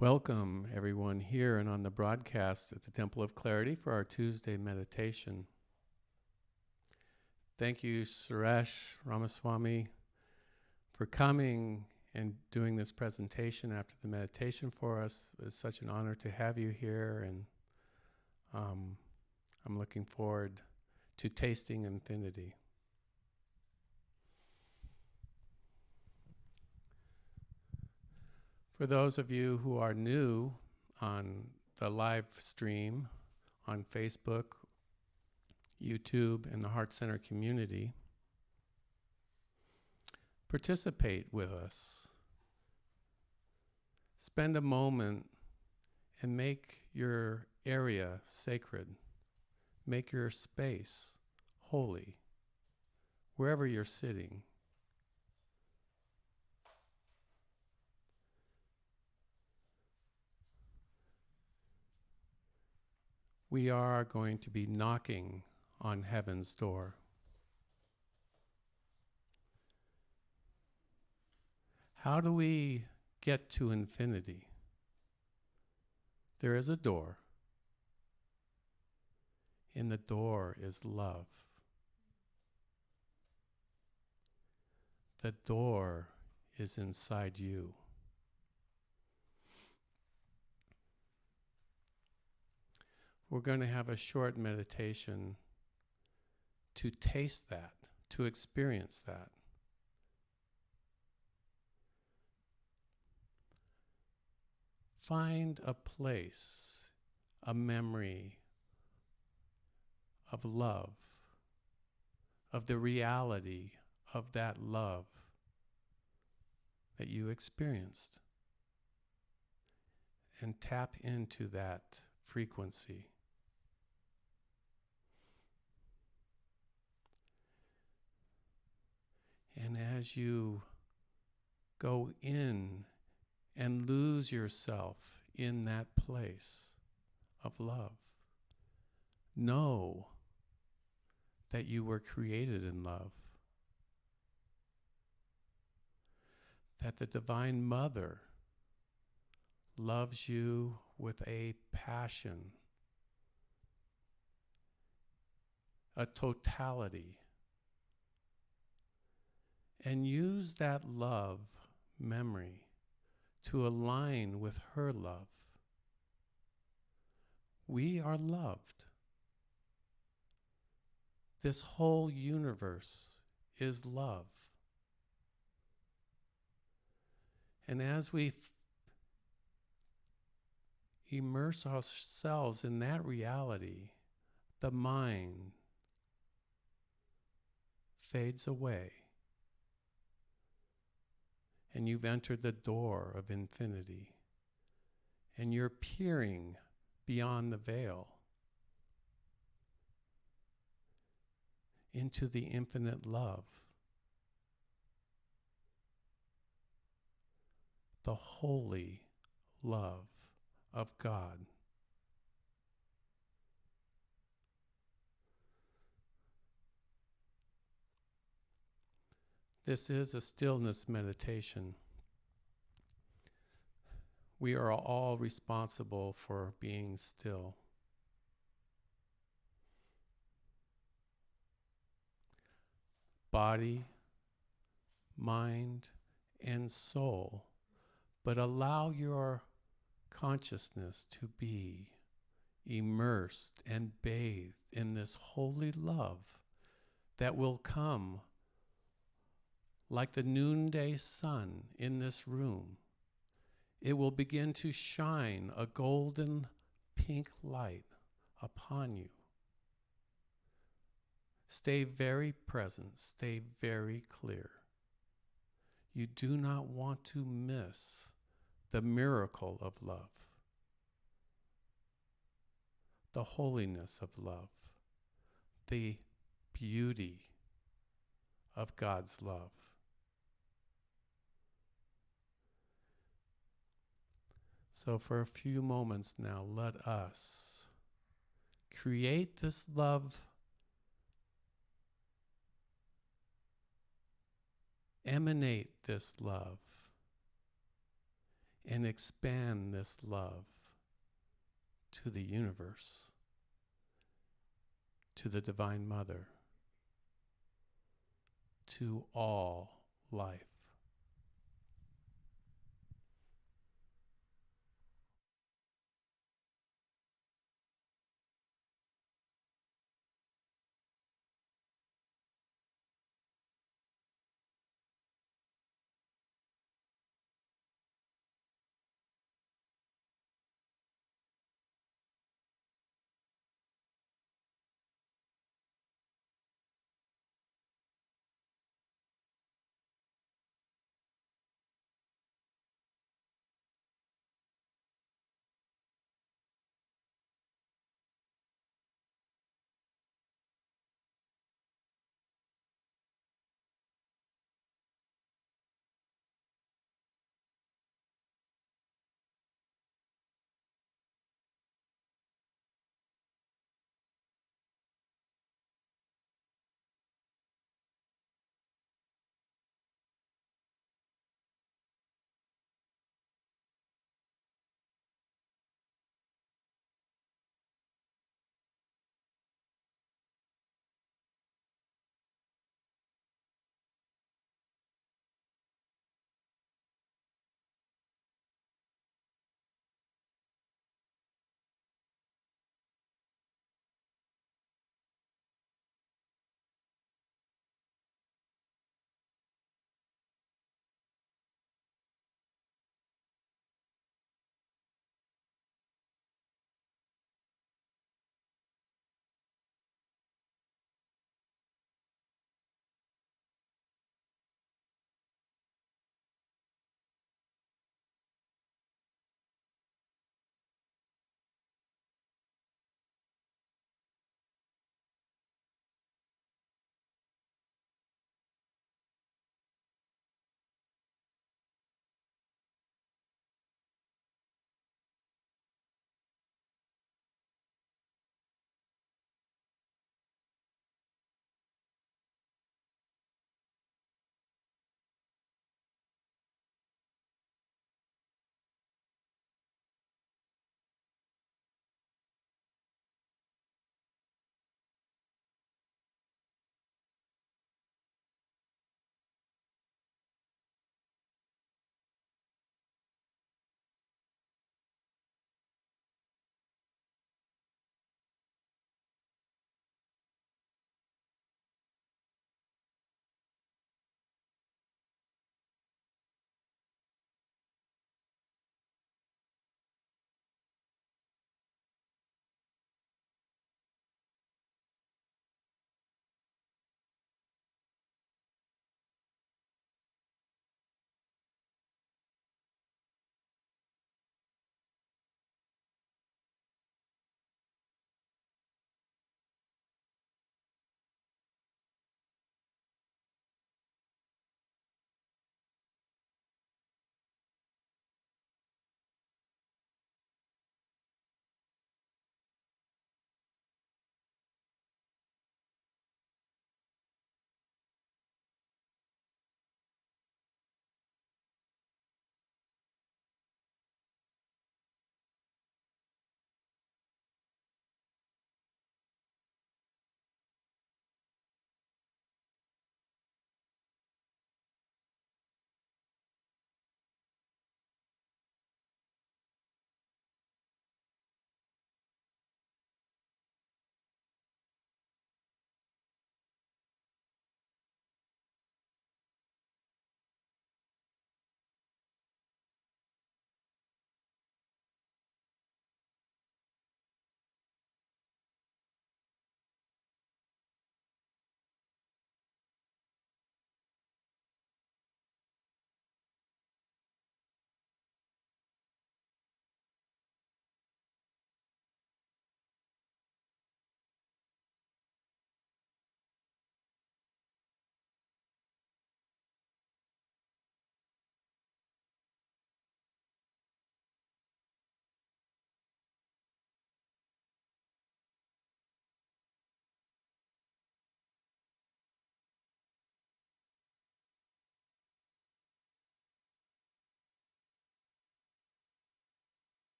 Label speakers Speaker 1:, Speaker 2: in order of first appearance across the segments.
Speaker 1: Welcome, everyone, here and on the broadcast at the Temple of Clarity for our Tuesday meditation. Thank you, Suresh Ramaswamy, for coming and doing this presentation after the meditation for us. It's such an honor to have you here, and I'm looking forward to tasting infinity. For those of you who are new on the live stream on Facebook, YouTube, and the Heart Center community, participate with us. Spend a moment and make your area sacred. Make your space holy, wherever you're sitting. We are going to be knocking on heaven's door. How do we get to infinity? There is a door. In the door is love. The door is inside you. We're going to have a short meditation to taste that, to experience that. Find a place, a memory of love, of the reality of that love that you experienced, and tap into that frequency. And as you go in and lose yourself in that place of love, know that you were created in love, that the Divine Mother loves you with a passion, a totality. And use that love memory to align with her love. We are loved. This whole universe is love. And as we immerse ourselves in that reality, the mind fades away. And you've entered the door of infinity. And you're peering beyond the veil into the infinite love. The holy love of God. This is a stillness meditation. We are all responsible for being still. Body, mind, and soul, but allow your consciousness to be immersed and bathed in this holy love that will come like the noonday sun in this room. It will begin to shine a golden pink light upon you. Stay very present, stay very clear. You do not want to miss the miracle of love, the holiness of love, the beauty of God's love. So for a few moments now, let us create this love, emanate this love, and expand this love to the universe, to the Divine Mother, to all life.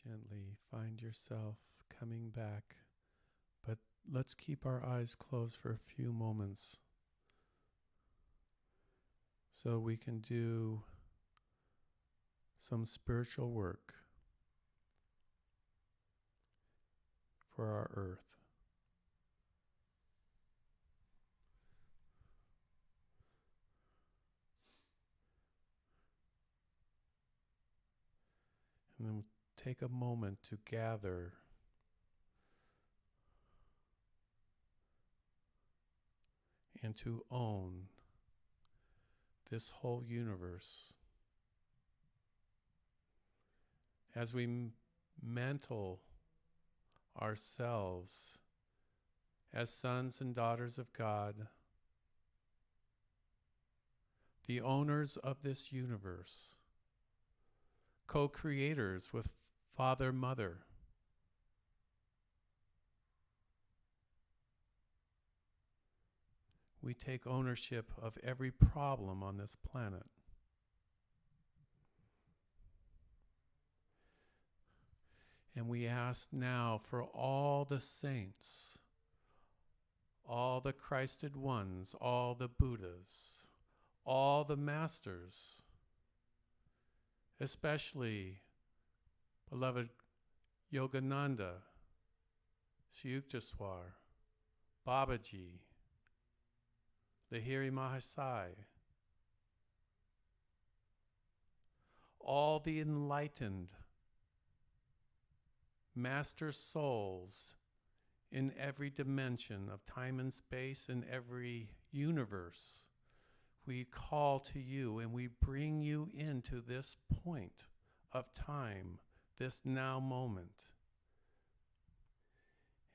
Speaker 1: Gently find yourself coming back, but let's keep our eyes closed for a few moments so we can do some spiritual work for our earth. And then take a moment to gather and to own this whole universe. As we mantle ourselves as sons and daughters of God, the owners of this universe, co-creators with Father, Mother, we take ownership of every problem on this planet. And we ask now for all the saints, all the Christed ones, all the Buddhas, all the masters, especially beloved Yogananda, Shiyuktaswar, Babaji, Lahiri Mahasai, all the enlightened master souls in every dimension of time and space, in every universe. We call to you and we bring you into this point of time, this now moment.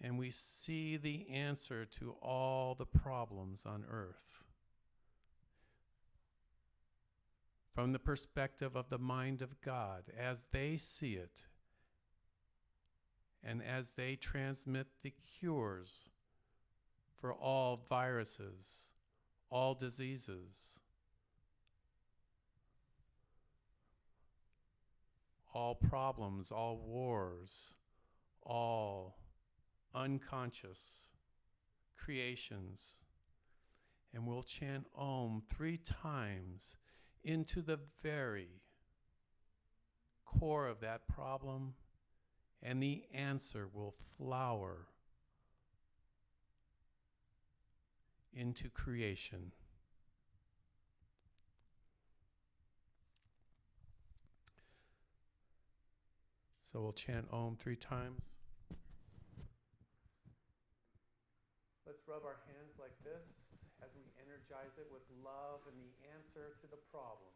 Speaker 1: And we see the answer to all the problems on earth from the perspective of the mind of God as they see it and as they transmit the cures for all viruses, all diseases, all problems, all wars, all unconscious creations. And we'll chant Om 3 times into the very core of that problem, and the answer will flower into creation. So we'll chant Om 3 times. Let's rub our hands like this as we energize it with love and the answer to the problem.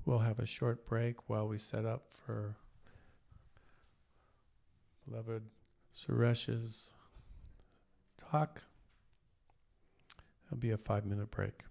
Speaker 1: We'll have a short break while we set up for beloved Suresh's talk. It'll be a 5-minute break.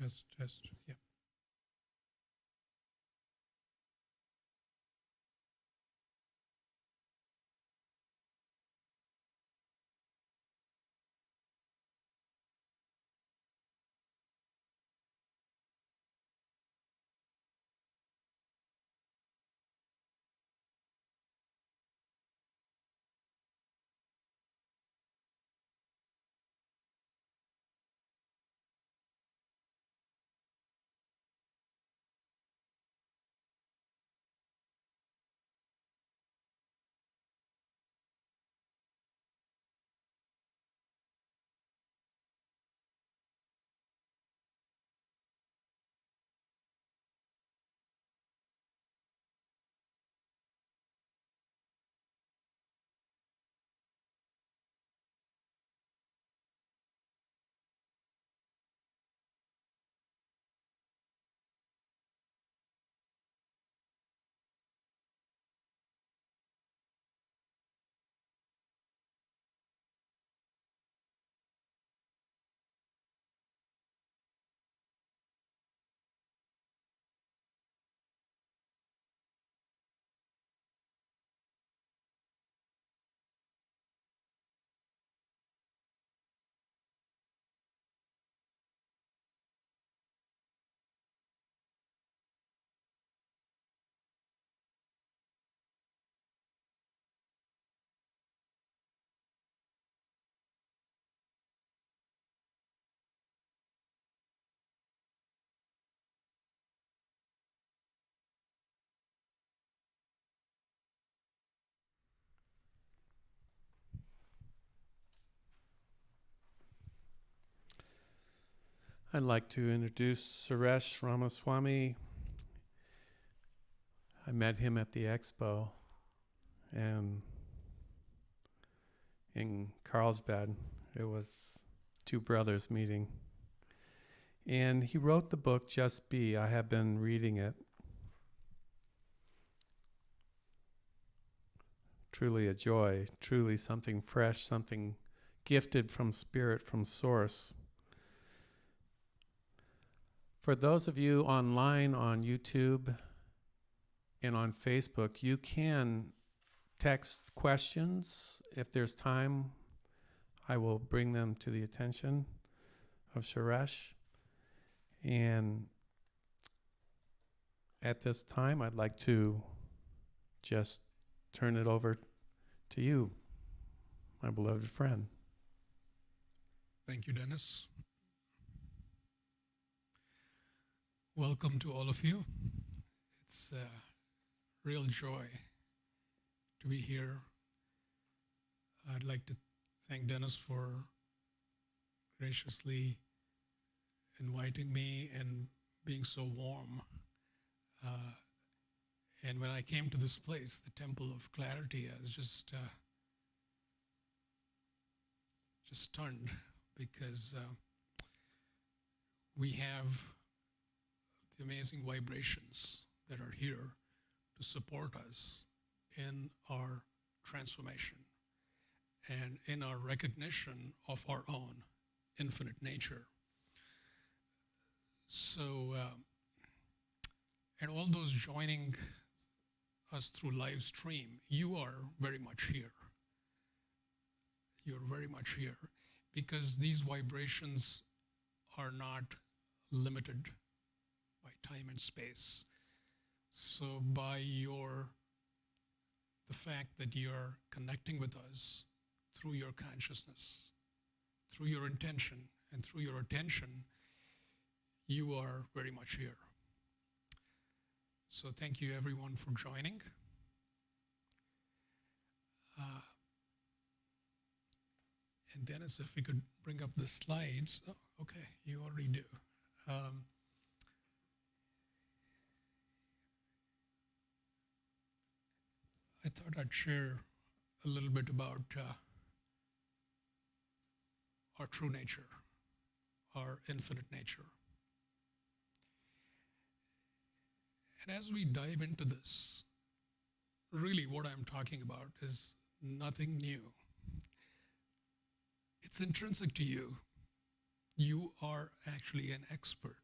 Speaker 2: Test. Yeah.
Speaker 1: I'd like to introduce Suresh Ramaswamy. I met him at the expo and in Carlsbad. It was two brothers meeting. And he wrote the book, Just Be. I have been reading it. Truly a joy, truly something fresh, something gifted from spirit, from source. For those of you online on YouTube and on Facebook, you can text questions. If there's time, I will bring them to the attention of Suresh. And at this time, I'd like to just turn it over to you, my beloved friend.
Speaker 2: Thank you, Dennis. Welcome to all of you. It's a real joy to be here. I'd like to thank Dennis for graciously inviting me and being so warm. And when I came to this place, the Temple of Clarity, I was just stunned because we have the amazing vibrations that are here to support us in our transformation and in our recognition of our own infinite nature. So, and all those joining us through live stream, you are very much here. You're very much here because these vibrations are not limited by time and space. So by the fact that you're connecting with us through your consciousness, through your intention, and through your attention, you are very much here. So thank you everyone for joining. And Dennis, if we could bring up the slides. Oh, okay, you already do. I thought I'd share a little bit about our true nature, our infinite nature. And as we dive into this, really what I'm talking about is nothing new. It's intrinsic to you. you are actually an expert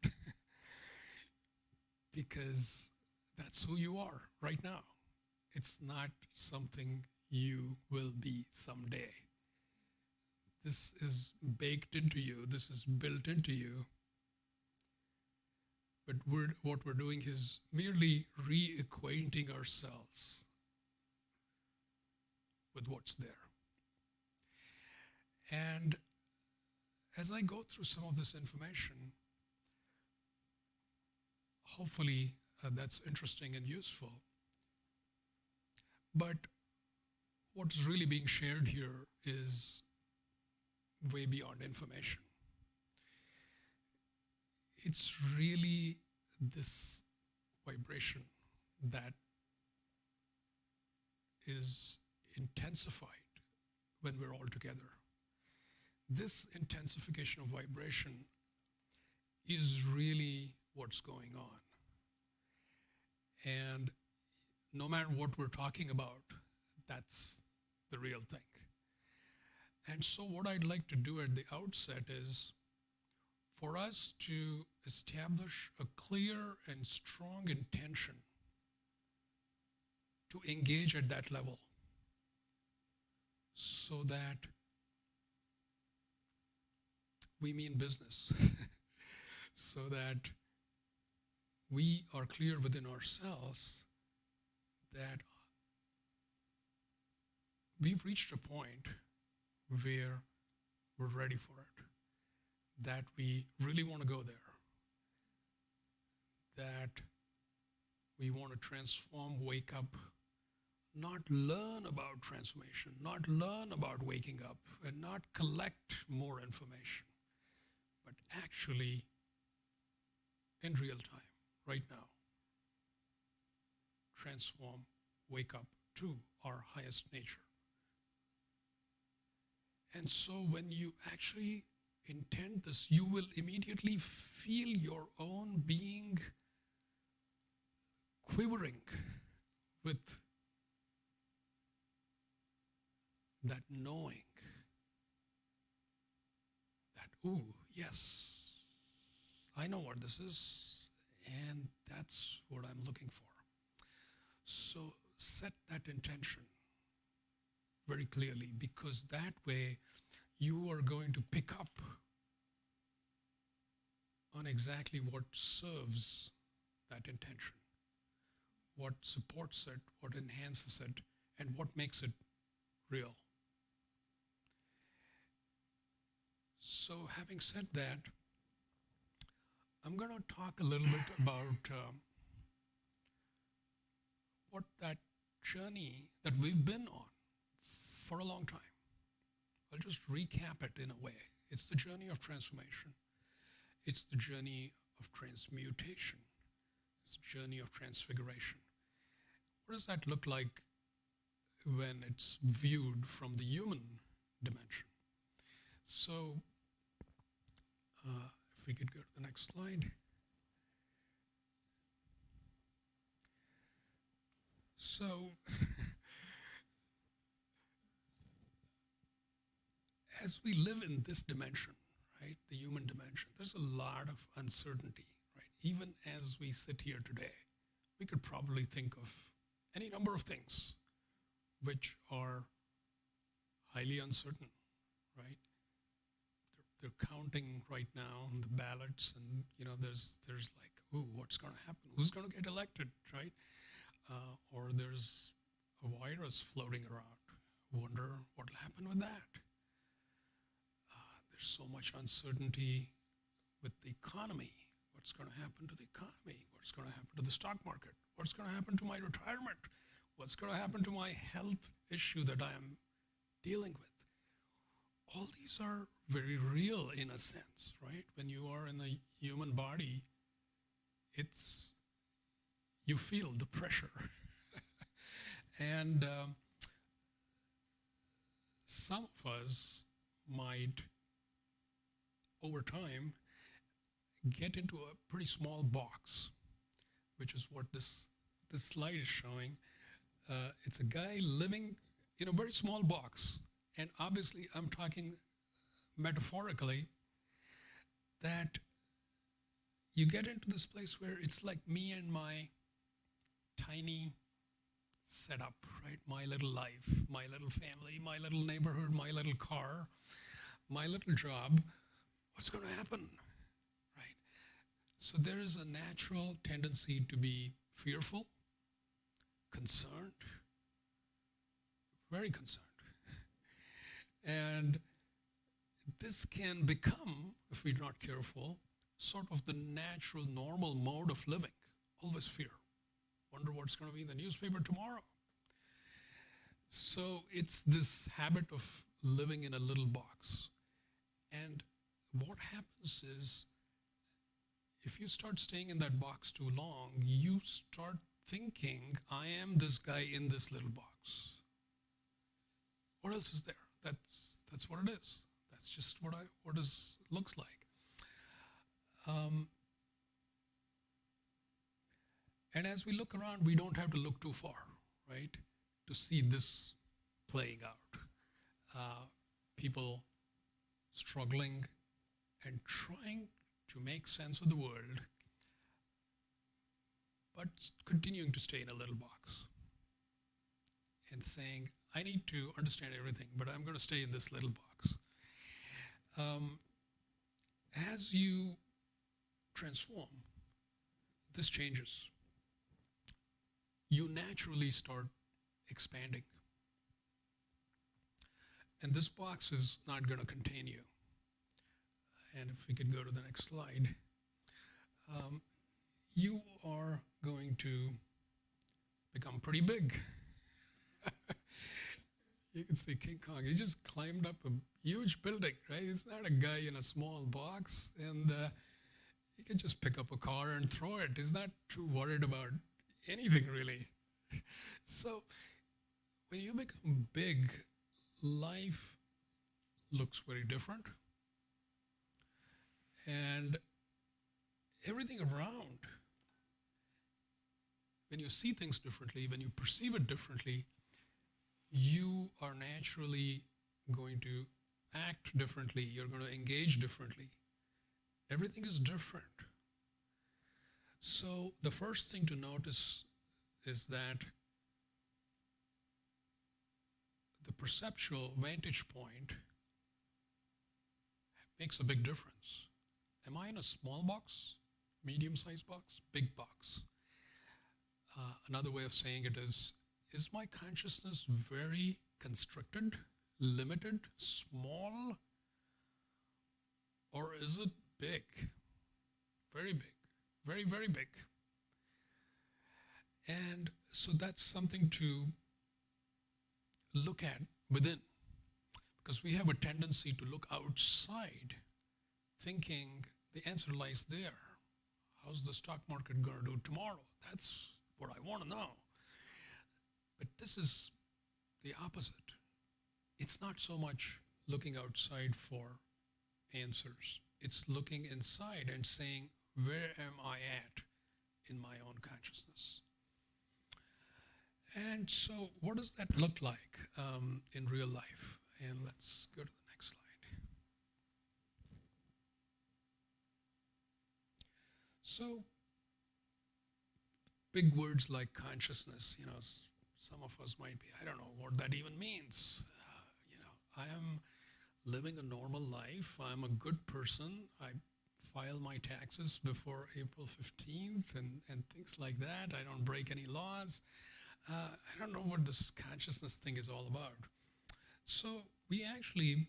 Speaker 2: because that's who you are right now. It's not something you will be someday. This is baked into you, this is built into you. But what we're doing is merely reacquainting ourselves with what's there. And as I go through some of this information, hopefully that's interesting and useful. But what's really being shared here is way beyond information. It's really this vibration that is intensified when we're all together. This intensification of vibration is really what's going on. And no matter what we're talking about, that's the real thing. And so what I'd like to do at the outset is for us to establish a clear and strong intention to engage at that level so that we mean business, so that we are clear within ourselves that we've reached a point where we're ready for it, that we really want to go there, that we want to transform, wake up, not learn about transformation, not learn about waking up, and not collect more information, but actually, in real time, right now, transform, wake up to our highest nature. And so when you actually intend this, you will immediately feel your own being quivering with that knowing that, ooh, yes, I know what this is, and that's what I'm looking for. So set that intention very clearly, because that way you are going to pick up on exactly what serves that intention, what supports it, what enhances it, and what makes it real. So having said that, I'm going to talk a little bit about what that journey that we've been on for a long time. I'll just recap it in a way. It's the journey of transformation. It's the journey of transmutation. It's the journey of transfiguration. What does that look like when it's viewed from the human dimension? So, if we could go to the next slide. So, as we live in this dimension, right, the human dimension, there's a lot of uncertainty, right? Even as we sit here today, we could probably think of any number of things which are highly uncertain, right? They're counting right now on the ballots, and there's like, ooh, what's going to happen? Who's going to get elected, right? Or there's a virus floating around. Wonder what'll happen with that. There's so much uncertainty with the economy. What's going to happen to the economy? What's going to happen to the stock market? What's going to happen to my retirement? What's going to happen to my health issue that I am dealing with? All these are very real in a sense, right? When you are in a human body, you feel the pressure. And some of us might, over time, get into a pretty small box, which is what this slide is showing. It's a guy living in a very small box. And obviously, I'm talking metaphorically. that you get into this place where it's like me and my tiny setup, right? My little life, my little family, my little neighborhood, my little car, my little job. What's going to happen, right? So there is a natural tendency to be fearful, concerned, very concerned. And this can become, if we're not careful, sort of the natural, normal mode of living. Always fear. Wonder what's going to be in the newspaper tomorrow. So it's this habit of living in a little box. And what happens is, if you start staying in that box too long, you start thinking, I am this guy in this little box. What else is there? That's what it is. That's just what it looks like. And as we look around, we don't have to look too far, right, to see this playing out. People struggling and trying to make sense of the world, but continuing to stay in a little box and saying, I need to understand everything, but I'm going to stay in this little box. As you transform, this changes. You naturally start expanding. And this box is not going to contain you. And if we could go to the next slide, you are going to become pretty big. You can see King Kong. He just climbed up a huge building, right? He's not a guy in a small box, and he can just pick up a car and throw it. He's not too worried about anything, really. So when you become big, life looks very different. And everything around, when you see things differently, when you perceive it differently, you are naturally going to act differently. You're going to engage differently. Everything is different. So the first thing to notice is that the perceptual vantage point makes a big difference. Am I in a small box, medium-sized box, big box? Another way of saying it is my consciousness very constricted, limited, small, or is it big? Very big, very, very big. And so that's something to look at within, because we have a tendency to look outside, thinking the answer lies there. How's the stock market going to do tomorrow? That's what I want to know. But this is the opposite. It's not so much looking outside for answers. It's looking inside and saying, where am I at in my own consciousness? And so what does that look like in real life? And let's go to the next slide. So big words like consciousness, some of us might be, I don't know what that even means. I am living a normal life. I'm a good person. I file my taxes before April 15th and things like that. I don't break any laws. I don't know what this consciousness thing is all about. So we actually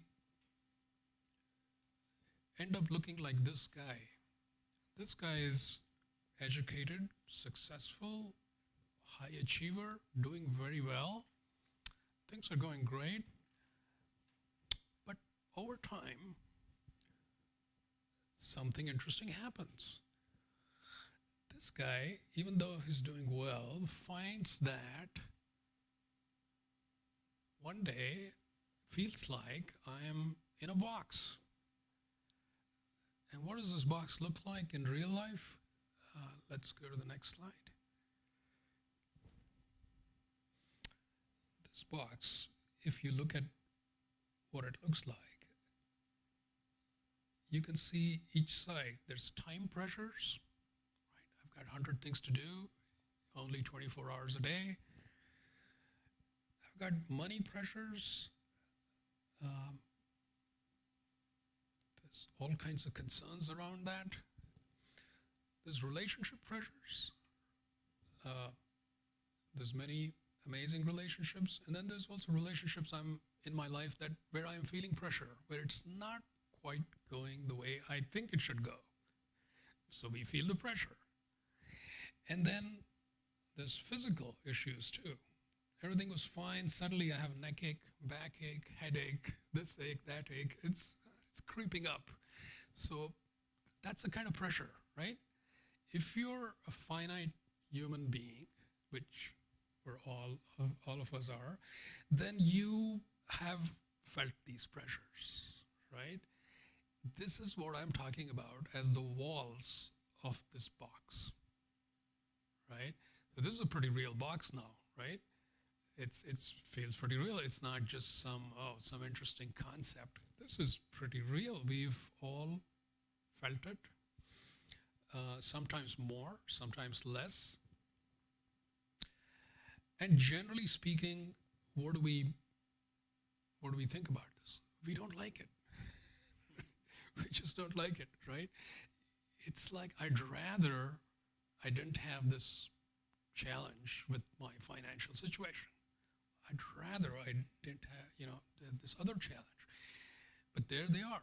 Speaker 2: end up looking like this guy. This guy is educated, successful, high achiever, doing very well. Things are going great. But over time, something interesting happens. This guy, even though he's doing well, finds that one day feels like I am in a box. And what does this box look like in real life? Let's go to the next slide. This box, if you look at what it looks like, you can see each side. There's time pressures, right? I've got 100 things to do, only 24 hours a day. I've got money pressures. Um, there's all kinds of concerns around that. There's relationship pressures. There's many amazing relationships, and then there's also relationships I'm in my life that where I am feeling pressure, where it's not quite going the way I think it should go. So we feel the pressure. And then there's physical issues too. Everything was fine. Suddenly I have neck-ache, backache, headache, this ache, that ache. It's creeping up. So that's the kind of pressure, right? If you're a finite human being, which we're all of us are, then you have felt these pressures, right? This is what I'm talking about as the walls of this box, right? So this is a pretty real box now, right? It feels pretty real. It's not just some interesting concept. This is pretty real. We've all felt it. Sometimes more, sometimes less. And generally speaking, what do we think about this? We don't like it. We just don't like it, right? It's like I didn't have this challenge with my financial situation. I'd rather I didn't have, this other challenge. But there they are.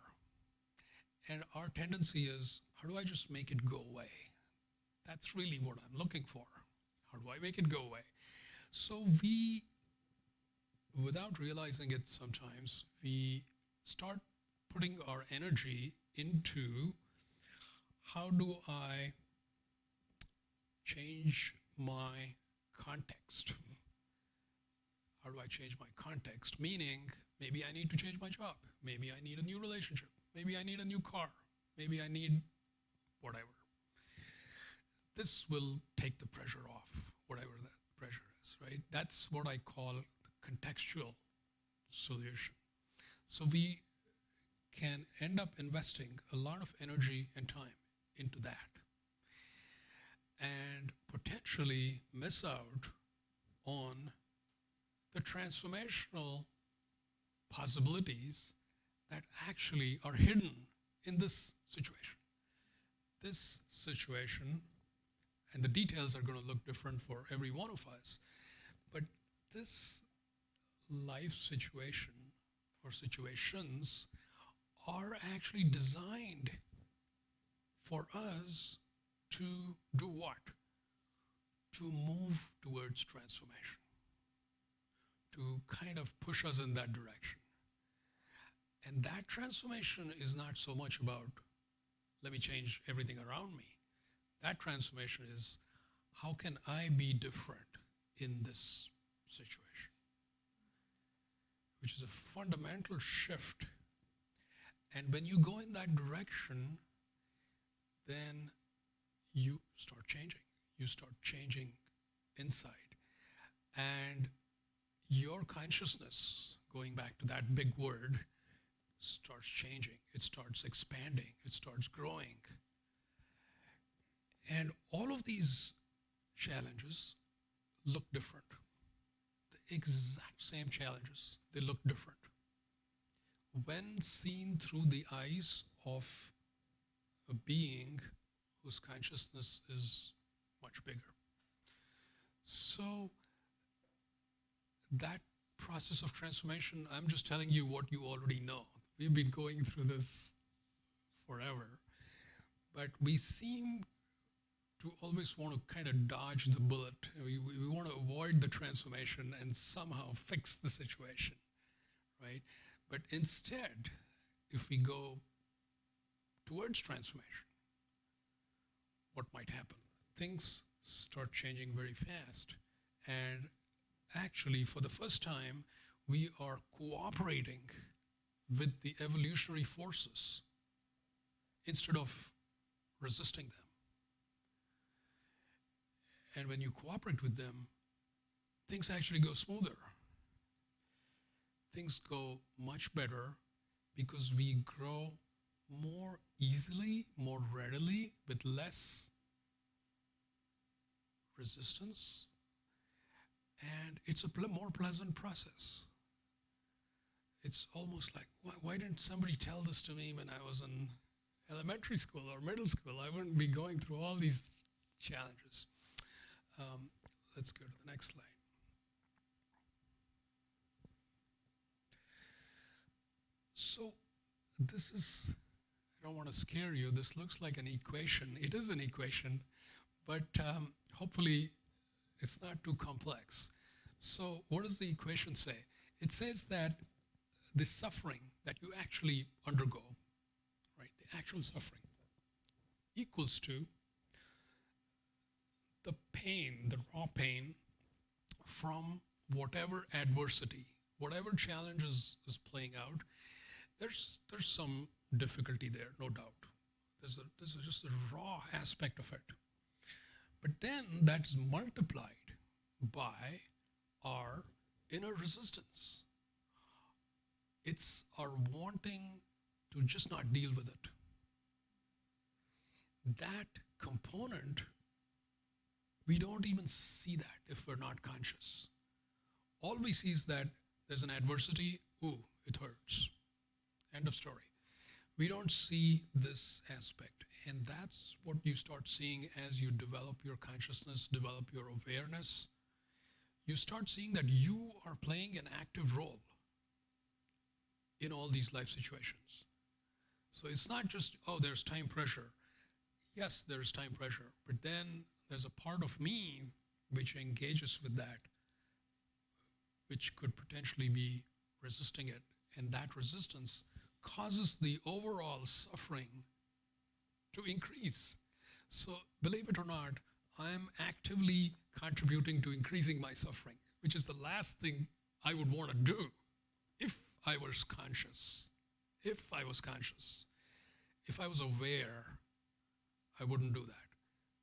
Speaker 2: And our tendency is, how do I just make it go away? That's really what I'm looking for. How do I make it go away? So we, without realizing it sometimes, we start putting our energy into how do I change my context? How do I change my context? Meaning, maybe I need to change my job. Maybe I need a new relationship. Maybe I need a new car. Maybe I need whatever. This will take the pressure off, whatever that pressure is, right? That's what I call the contextual solution. So we can end up investing a lot of energy and time into that and potentially miss out on the transformational possibilities that actually are hidden in this situation. This situation, and the details are going to look different for every one of us, but this life situation or situations are actually designed for us to do what? To move towards transformation, to kind of push us in that direction. And that transformation is not so much about, let me change everything around me. That transformation is, how can I be different in this situation? Which is a fundamental shift. And when you go in that direction, then you start changing. You start changing inside. And your consciousness, going back to that big word, starts changing. It starts expanding. It starts growing. And all of these challenges look different. The exact same challenges, they look different. When seen through the eyes of a being whose consciousness is much bigger. So that process of transformation, I'm just telling you what you already know. We've been going through this forever, but we seem to always want to kind of dodge the bullet. We want to avoid the transformation and somehow fix the situation, right? But instead, if we go towards transformation, what might happen? Things start changing very fast. And actually, for the first time, we are cooperating with the evolutionary forces instead of resisting them. And when you cooperate with them, things actually go smoother. Things go much better because we grow more easily, more readily, with less resistance, and it's a more pleasant process. It's almost like, why didn't somebody tell this to me when I was in elementary school or middle school? I wouldn't be going through all these challenges. Let's go to the next slide. So this is, I don't want to scare you, this looks like an equation. It is an equation, but hopefully it's not too complex. So what does the equation say? It says that the suffering that you actually undergo, right, the actual suffering, equals to the pain, the raw pain from whatever adversity, whatever challenge is playing out. There's some difficulty there, no doubt. This is just the raw aspect of it. But then that's multiplied by our inner resistance. It's our wanting to just not deal with it. That component, we don't even see that if we're not conscious. All we see is that there's an adversity, ooh, it hurts. End of story. We don't see this aspect. And that's what you start seeing as you develop your consciousness, develop your awareness. You start seeing that you are playing an active role in all these life situations. So it's not just, oh, there's time pressure. Yes, there's time pressure, but then there's a part of me which engages with that, which could potentially be resisting it. And that resistance causes the overall suffering to increase. So believe it or not, I'm actively contributing to increasing my suffering, which is the last thing I would want to do if I was conscious. If I was conscious, if I was aware, I wouldn't do that.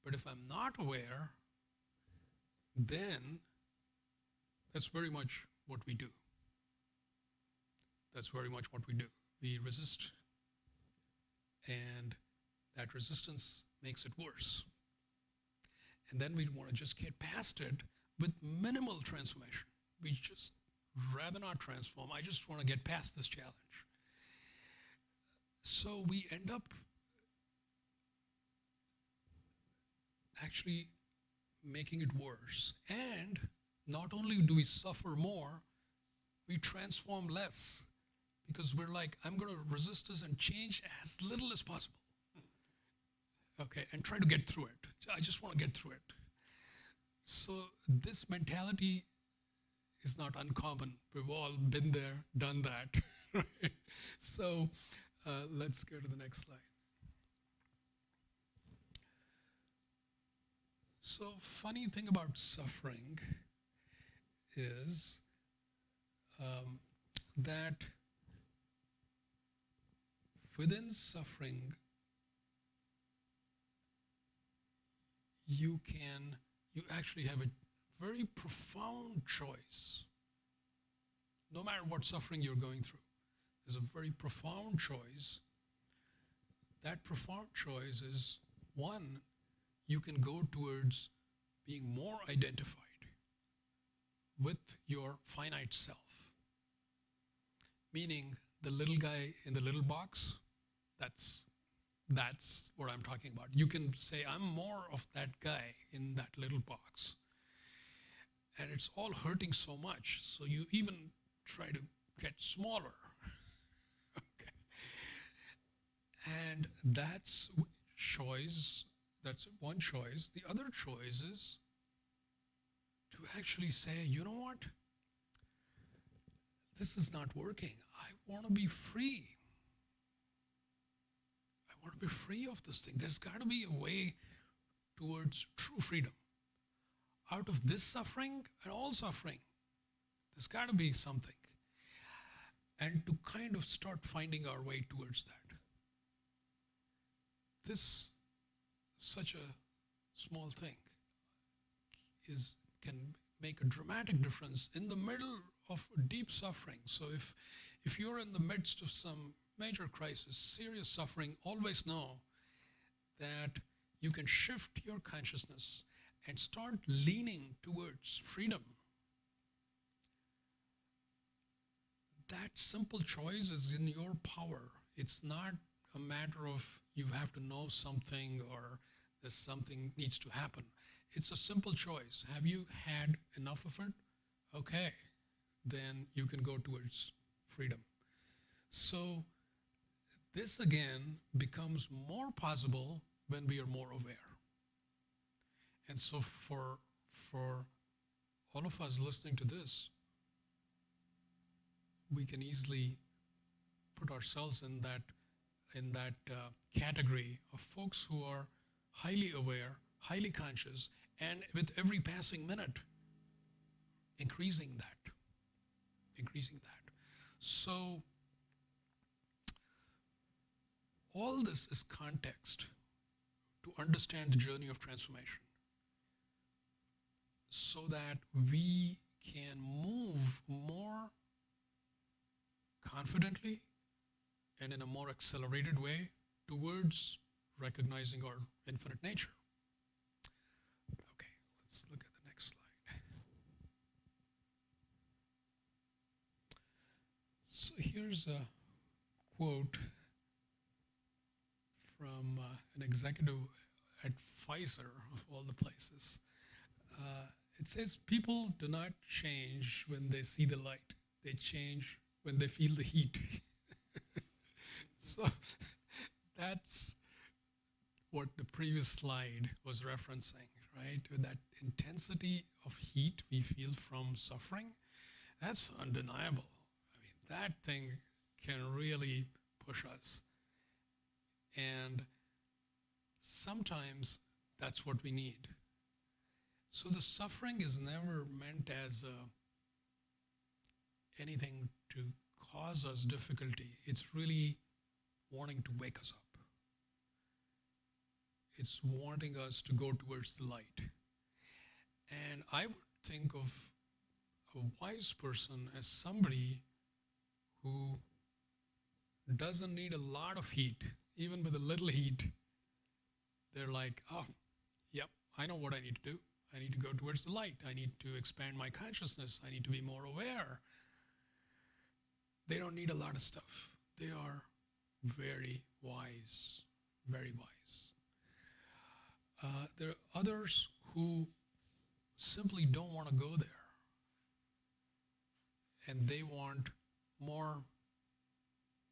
Speaker 2: But if I'm not aware, then that's very much what we do. That's very much what we do. We resist, and that resistance makes it worse. And then we want to just get past it with minimal transformation. We just rather not transform. I just want to get past this challenge. So we end up actually making it worse. And not only do we suffer more, we transform less. Because we're like, I'm going to resist this and change as little as possible. Okay, and try to get through it. I just want to get through it. So this mentality is not uncommon. We've all been there, done that. Right? So let's go to the next slide. So funny thing about suffering is that within suffering, you actually have a very profound choice. No matter what suffering you're going through, there's a very profound choice. That profound choice is, one, you can go towards being more identified with your finite self. Meaning the little guy in the little box, that's what I'm talking about. You can say, I'm more of that guy in that little box. And it's all hurting so much, so you even try to get smaller. Okay. And that's choice. That's one choice. The other choice is to actually say, you know what? This is not working. I want to be free. I want to be free of this thing. There's got to be a way towards true freedom. Out of this suffering and all suffering, there's got to be something. And to kind of start finding our way towards that. This, such a small thing, can make a dramatic difference in the middle of deep suffering. So if you're in the midst of some major crisis, serious suffering, always know that you can shift your consciousness and start leaning towards freedom. That simple choice is in your power. It's not a matter of you have to know something or there's something needs to happen. It's a simple choice. Have you had enough of it? Okay, then you can go towards freedom. So this again becomes more possible when we are more aware. And so for all of us listening to this, we can easily put ourselves in that category of folks who are highly aware, highly conscious, and with every passing minute, increasing that. So all this is context to understand the journey of transformation so that we can move more confidently and in a more accelerated way towards recognizing our infinite nature. Okay, let's look at the next slide. So here's a quote from an executive at Pfizer, of all the places. It says, people do not change when they see the light. They change when they feel the heat. So that's what the previous slide was referencing, right? That intensity of heat we feel from suffering, that's undeniable. I mean, that thing can really push us. And sometimes that's what we need. So the suffering is never meant as anything to cause us difficulty. It's really wanting to wake us up. It's wanting us to go towards the light. And I would think of a wise person as somebody who doesn't need a lot of heat. Even with a little heat, they're like, oh, yep, I know what I need to do. I need to go towards the light. I need to expand my consciousness. I need to be more aware. They don't need a lot of stuff. They are very wise, very wise. There are others who simply don't want to go there. And they want more,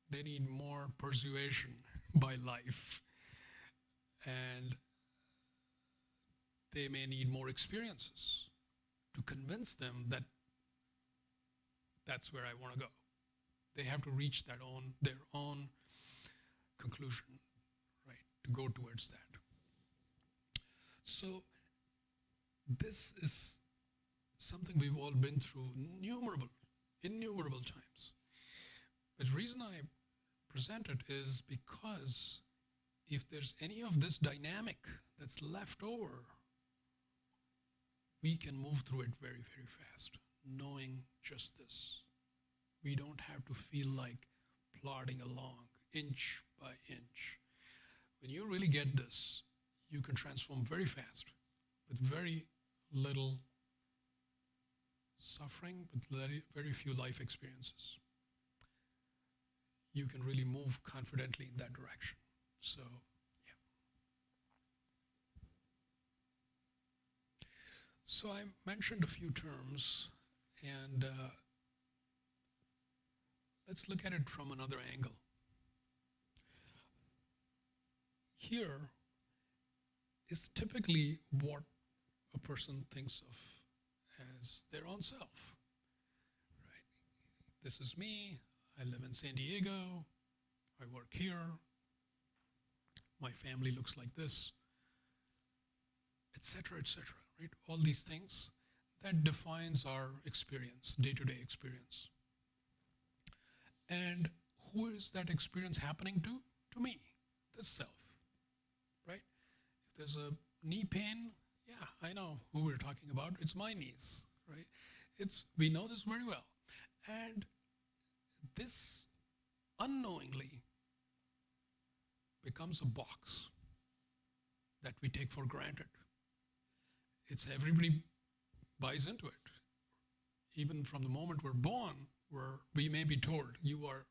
Speaker 2: they need more persuasion by life. And they may need more experiences to convince them that that's where I want to go. They have to reach their own conclusion, right, to go towards that. So this is something we've all been through innumerable times. But the reason I present it is because if there's any of this dynamic that's left over, we can move through it very, very fast, knowing just this. We don't have to feel like plodding along inch by inch. When you really get this, you can transform very fast with very little suffering, with very few life experiences. You can really move confidently in that direction. So, yeah. So I mentioned a few terms, and let's look at it from another angle. Here is typically what a person thinks of as their own self, right? This is me. I live in San Diego. I work here. My family looks like this, etc., right? All these things that defines our experience, day-to-day experience. And who is that experience happening to? To me, this self, right? If there's a knee pain, yeah, I know who we're talking about. It's my knees, right? We know this very well. And this unknowingly becomes a box that we take for granted. It's everybody buys into it. Even from the moment we're born, we may be told, you are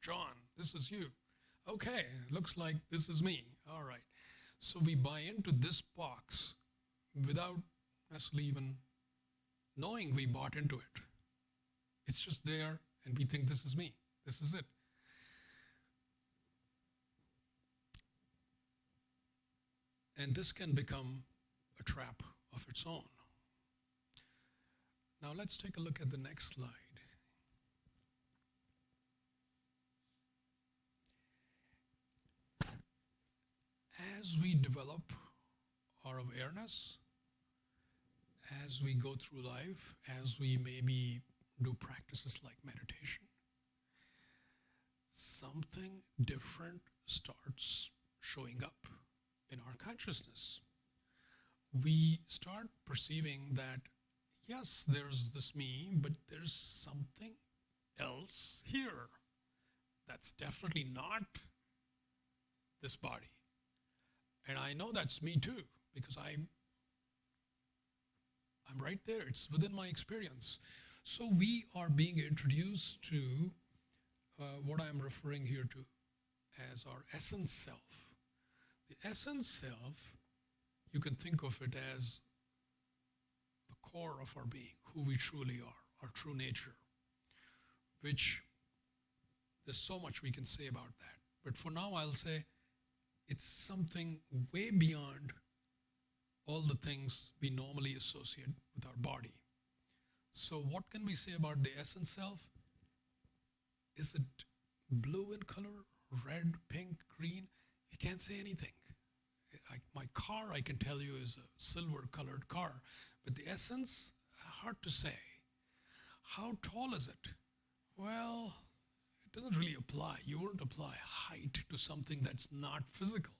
Speaker 2: John, this is you. Okay, looks like this is me. All right. So we buy into this box without necessarily even knowing we bought into it. It's just there, and we think this is me. This is it. And this can become a trap of its own. Now let's take a look at the next slide. As we develop our awareness, as we go through life, as we maybe do practices like meditation, something different starts showing up in our consciousness. We start perceiving that, yes, there's this me, but there's something else here. That's definitely not this body. And I know that's me too, because I'm right there. It's within my experience. So we are being introduced to what I'm referring here to as our essence self. The essence self, you can think of it as the core of our being, who we truly are, our true nature, which there's so much we can say about that. But for now, I'll say it's something way beyond all the things we normally associate with our body. So what can we say about the essence self? Is it blue in color, red, pink, green? You can't say anything. My car, I can tell you, is a silver colored car, but the essence, hard to say. How tall is it? Well, it doesn't really apply. You wouldn't apply height to something that's not physical.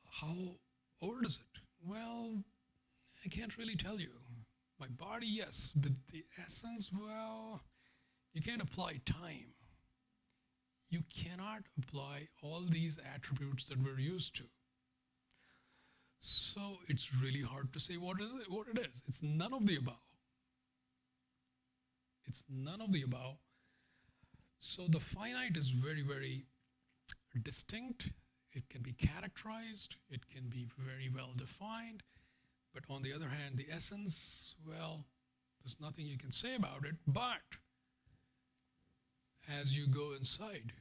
Speaker 2: How old is it? Well, I can't really tell you. My body, yes, but the essence, well, you can't apply time. You cannot apply all these attributes that we're used to. So it's really hard to say what it is. It's none of the above. It's none of the above. So the finite is very, very distinct. It can be characterized. It can be very well defined. But on the other hand, the essence, well, there's nothing you can say about it. But as you go inside,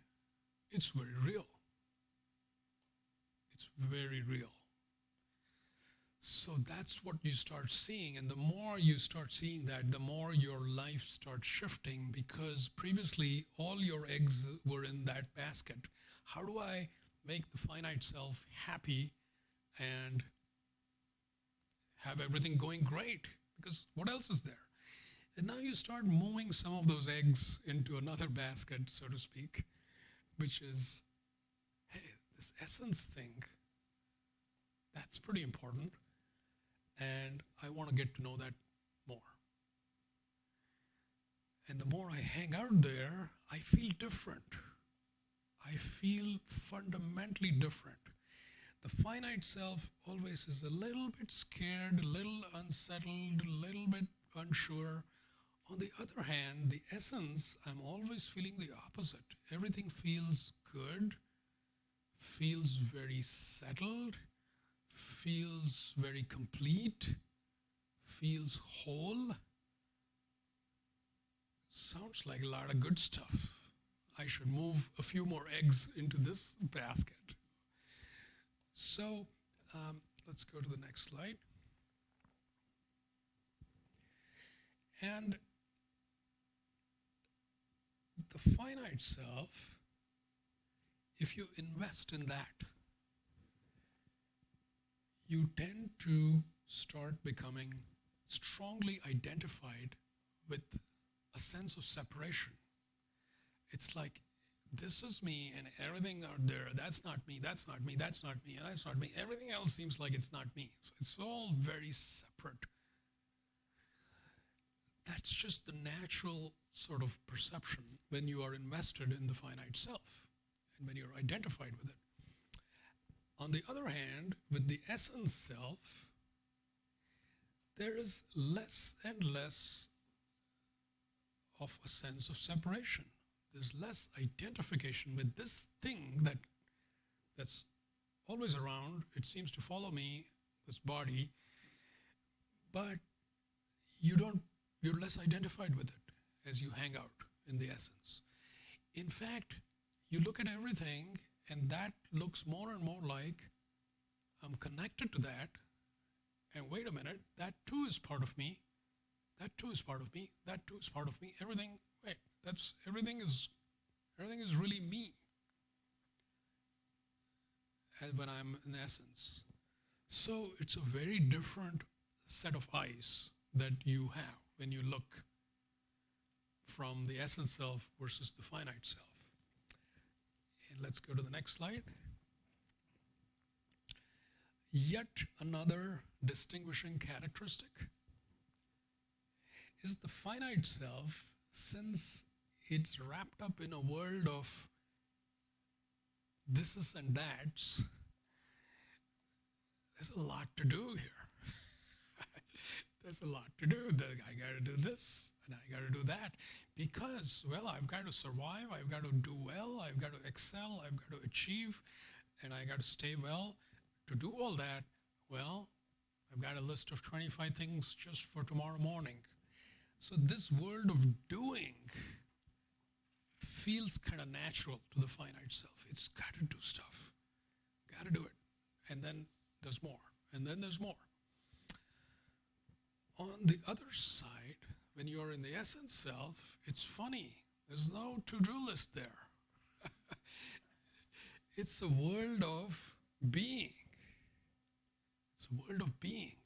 Speaker 2: it's very real. It's very real. So that's what you start seeing. And the more you start seeing that, the more your life starts shifting, because previously all your eggs were in that basket. How do I make the finite self happy and have everything going great? Because what else is there? And now you start moving some of those eggs into another basket, so to speak, which is, hey, this essence thing, that's pretty important. And I want to get to know that more. And the more I hang out there, I feel different. I feel fundamentally different. The finite self always is a little bit scared, a little unsettled, a little bit unsure. On the other hand, the essence, I'm always feeling the opposite. Everything feels good, feels very settled, feels very complete, feels whole. Sounds like a lot of good stuff. I should move a few more eggs into this basket. So let's go to the next slide. And the finite self, if you invest in that, you tend to start becoming strongly identified with a sense of separation. It's like, this is me and everything out there, that's not me, that's not me, that's not me, that's not me. Everything else seems like it's not me. So it's all very separate. That's just the natural sort of perception when you are invested in the finite self and when you're identified with it. On the other hand, with the essence self, there is less and less of a sense of separation. There's less identification with this thing that's always around. It seems to follow me, this body, but you're less identified with it as you hang out in the essence. In fact, you look at everything and that looks more and more like I'm connected to that. And wait a minute, that too is part of me. That too is part of me. That too is part of me. Everything is really me. And when I'm in essence. So it's a very different set of eyes that you have when you look from the essence self versus the finite self. And let's go to the next slide. Yet another distinguishing characteristic is the finite self, since it's wrapped up in a world of thises and that's. There's a lot to do here. There's a lot to do. I got to do this and I got to do that because, well, I've got to survive. I've got to do well. I've got to excel. I've got to achieve, and I got to stay well. To do all that, well, I've got a list of 25 things just for tomorrow morning. So this world of doing feels kind of natural to the finite self. It's got to do stuff. Got to do it. And then there's more. And then there's more. On the other side, when you're in the essence self, it's funny. There's no to-do list there. It's a world of being. It's a world of being.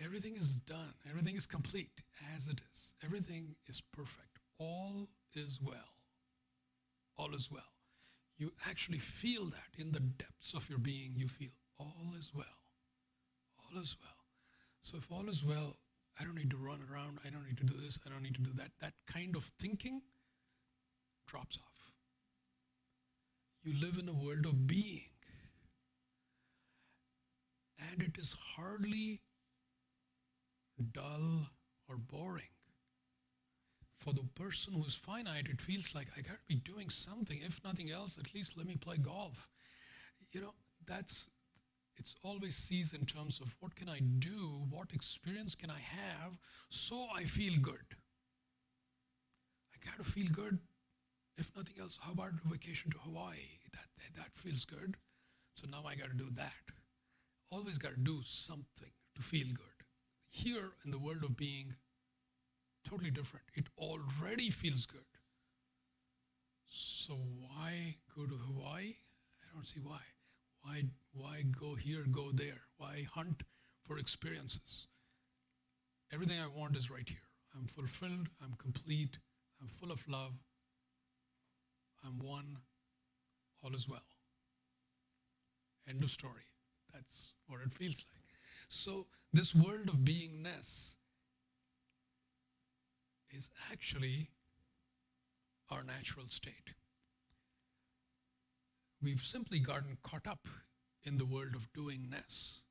Speaker 2: Everything is done. Everything is complete as it is. Everything is perfect. All is well. All is well. You actually feel that in the depths of your being. You feel all is well. All is well. So if all is well, I don't need to run around. I don't need to do this. I don't need to do that. That kind of thinking drops off. You live in a world of being. And it is hardly dull or boring. For the person who's finite, it feels like I got to be doing something. If nothing else, at least let me play golf. It's always sees in terms of what can I do, what experience can I have, so I feel good. I got to feel good. If nothing else, how about a vacation to Hawaii? That feels good. So now I got to do that. Always got to do something to feel good. Here in the world of being, totally different. It already feels good. So why go to Hawaii? I don't see why. Why go here, go there? Why hunt for experiences? Everything I want is right here. I'm fulfilled, I'm complete, I'm full of love, I'm one, all is well. End of story. That's what it feels like. So this world of beingness is actually our natural state. We've simply gotten caught up in the world of doingness.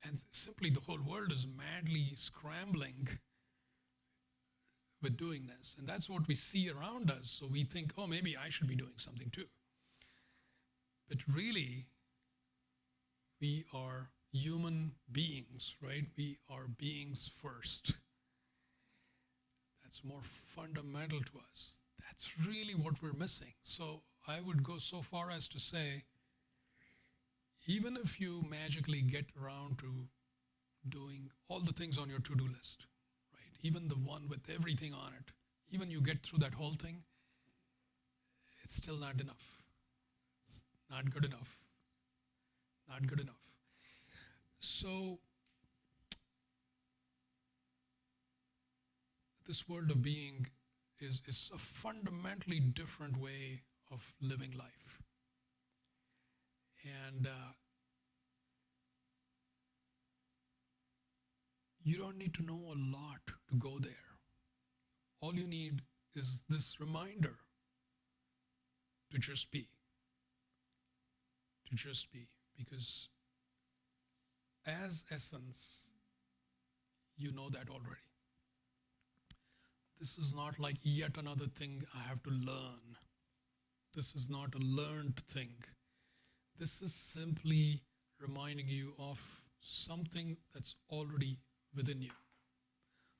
Speaker 2: And simply the whole world is madly scrambling with doingness. And that's what we see around us. So we think, oh, maybe I should be doing something too. But really, we are human beings, right? We are beings first. That's more fundamental to us. That's really what we're missing. So I would go so far as to say, even if you magically get around to doing all the things on your to-do list, right? Even the one with everything on it, even you get through that whole thing, it's still not enough. It's not good enough. Not good enough. So this world of being is a fundamentally different way of living life. And You don't need to know a lot to go there. All you need is this reminder to just be. To just be. Because as essence, you know that already. This is not like yet another thing I have to learn. This is not a learned thing. This is simply reminding you of something that's already within you.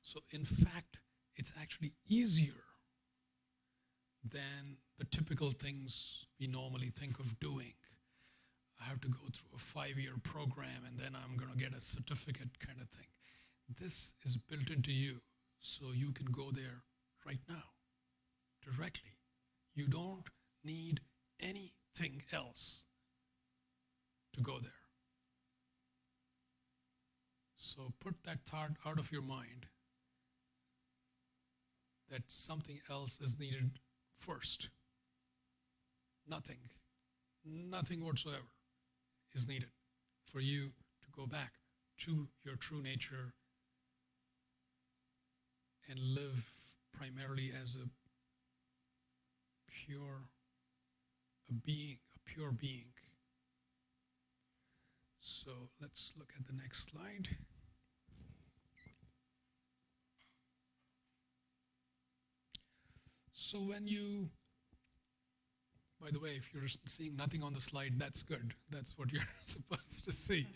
Speaker 2: So in fact, it's actually easier than the typical things we normally think of doing. I have to go through a 5-year program and then I'm going to get a certificate kind of thing. This is built into you, so you can go there right now, directly. You don't need anything else to go there. So put that thought out of your mind that something else is needed first. Nothing whatsoever is needed for you to go back to your true nature and live primarily as a pure being. So let's look at the next slide. So when you, by the way, if you're seeing nothing on the slide, that's good. That's what you're supposed to see.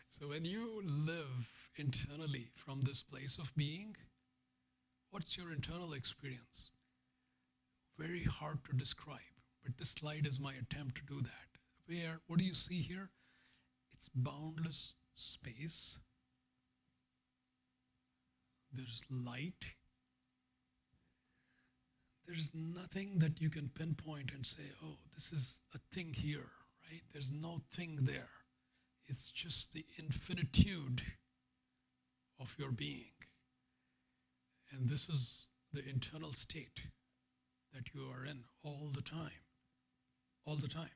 Speaker 2: So when you live internally from this place of being, what's your internal experience? Very hard to describe, but this slide is my attempt to do that. What do you see here? It's boundless space. There's light. There's nothing that you can pinpoint and say, oh, this is a thing here, right? There's no thing there. It's just the infinitude of your being. And this is the internal state that you are in all the time. All the time.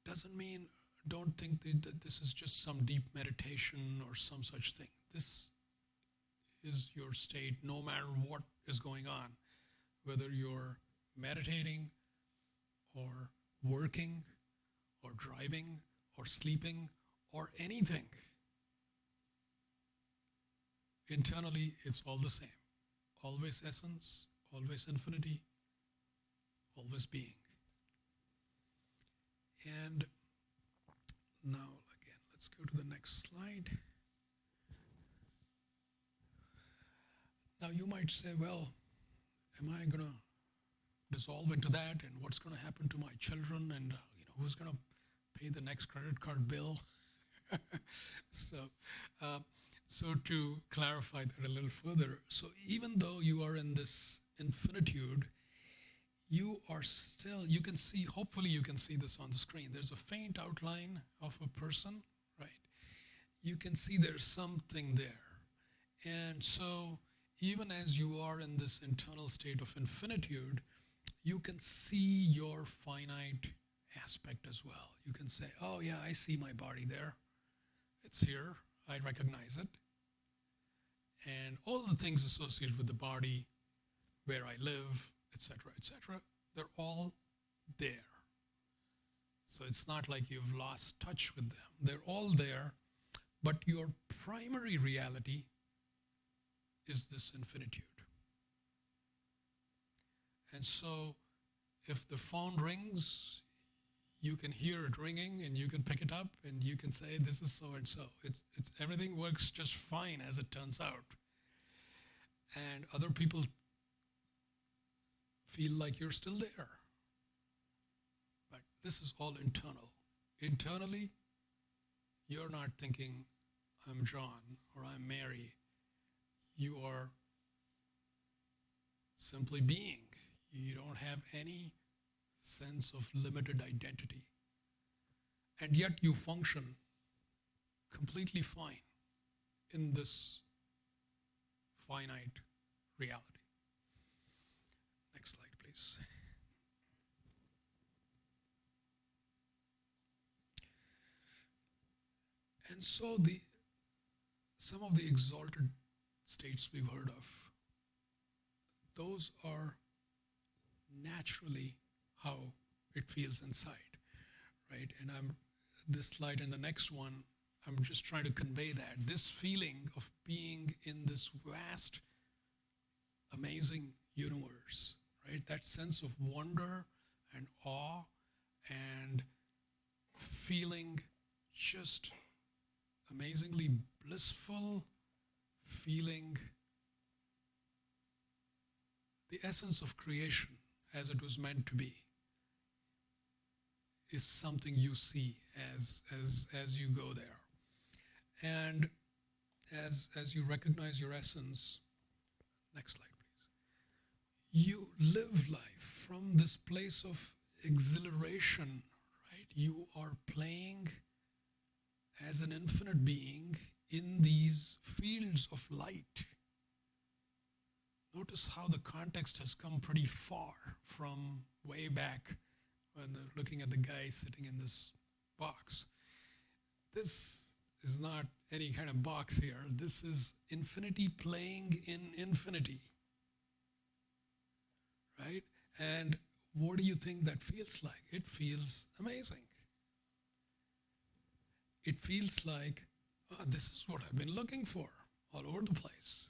Speaker 2: Doesn't mean, don't think that this is just some deep meditation or some such thing. This is your state no matter what is going on, whether you're meditating or working or driving or sleeping or anything. Internally, it's all the same. Always essence, always infinity, always being. And now, again, let's go to the next slide. Now, you might say, well, am I going to dissolve into that? And what's going to happen to my children? And who's going to pay the next credit card bill? So to clarify that a little further, so even though you are in this infinitude, you are still, you can see, hopefully you can see this on the screen. There's a faint outline of a person, right? You can see there's something there. And so even as you are in this internal state of infinitude, you can see your finite aspect as well. You can say, oh yeah, I see my body there. It's here, I recognize it. And all the things associated with the body, where I live, etc., they're all there. So it's not like you've lost touch with them. They're all there, but your primary reality is this infinitude. And so if the phone rings, you can hear it ringing and you can pick it up and you can say, this is so-and-so. It's everything works just fine as it turns out. And other people feel like you're still there. But this is all internal. Internally, you're not thinking, I'm John or I'm Mary. You are simply being. You don't have any sense of limited identity. And yet you function completely fine in this finite reality. Next slide, please. And so some of the exalted states we've heard of, those are naturally how it feels inside, right? And this slide and the next one, I'm just trying to convey that. This feeling of being in this vast, amazing universe, right? That sense of wonder and awe and feeling just amazingly blissful, feeling the essence of creation as it was meant to be, is something you see as you go there. And as you recognize your essence, next slide please, you live life from this place of exhilaration, right? You are playing as an infinite being in these fields of light. Notice how the context has come pretty far from way back when looking at the guy sitting in this box. This is not any kind of box here. This is infinity playing in infinity, right? And what do you think that feels like? It feels amazing. It feels like, oh, this is what I've been looking for all over the place.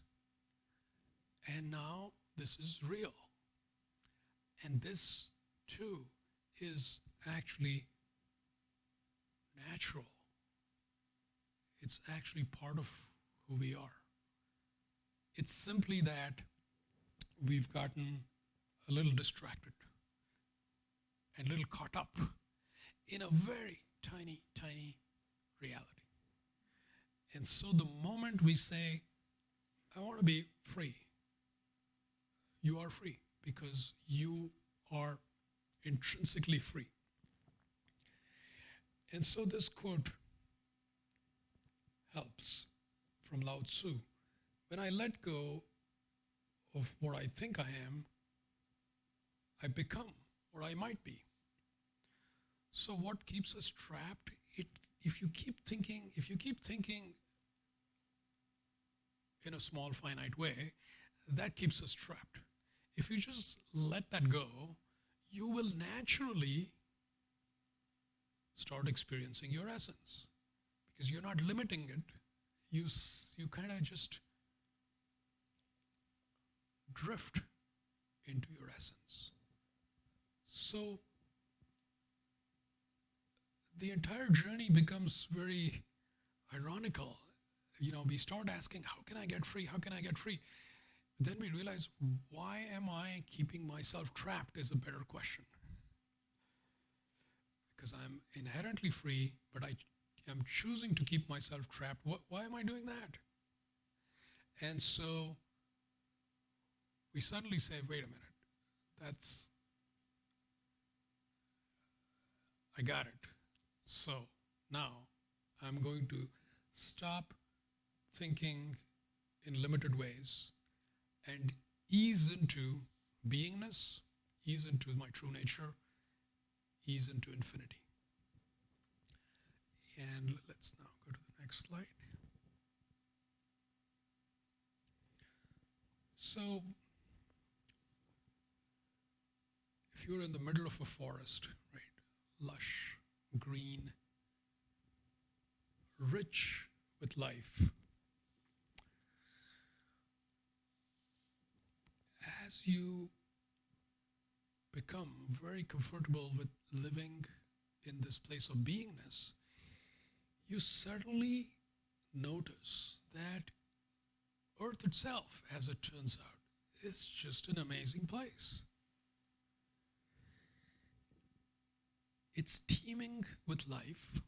Speaker 2: And now this is real. And this too is actually natural. It's actually part of who we are. It's simply that we've gotten a little distracted and a little caught up in a very tiny, tiny reality. And so the moment we say, I want to be free, you are free because you are intrinsically free. And so this quote helps from Lao Tzu. When I let go of what I think I am, I become what I might be. So what keeps us trapped? If you keep thinking in a small, finite way, that keeps us trapped. If you just let that go, you will naturally start experiencing your essence because you're not limiting it. You kind of just drift into your essence. So the entire journey becomes very ironical. You know, we start asking, how can I get free? How can I get free? Then we realize, why am I keeping myself trapped is a better question. Because I'm inherently free, but I am choosing to keep myself trapped. Why am I doing that? And so we suddenly say, wait a minute, I got it. So now I'm going to stop thinking in limited ways and ease into beingness, ease into my true nature, ease into infinity. And let's now go to the next slide. So if you're in the middle of a forest, right, lush, green, rich with life, as you become very comfortable with living in this place of beingness, you suddenly notice that Earth itself, as it turns out, is just an amazing place. It's teeming with life.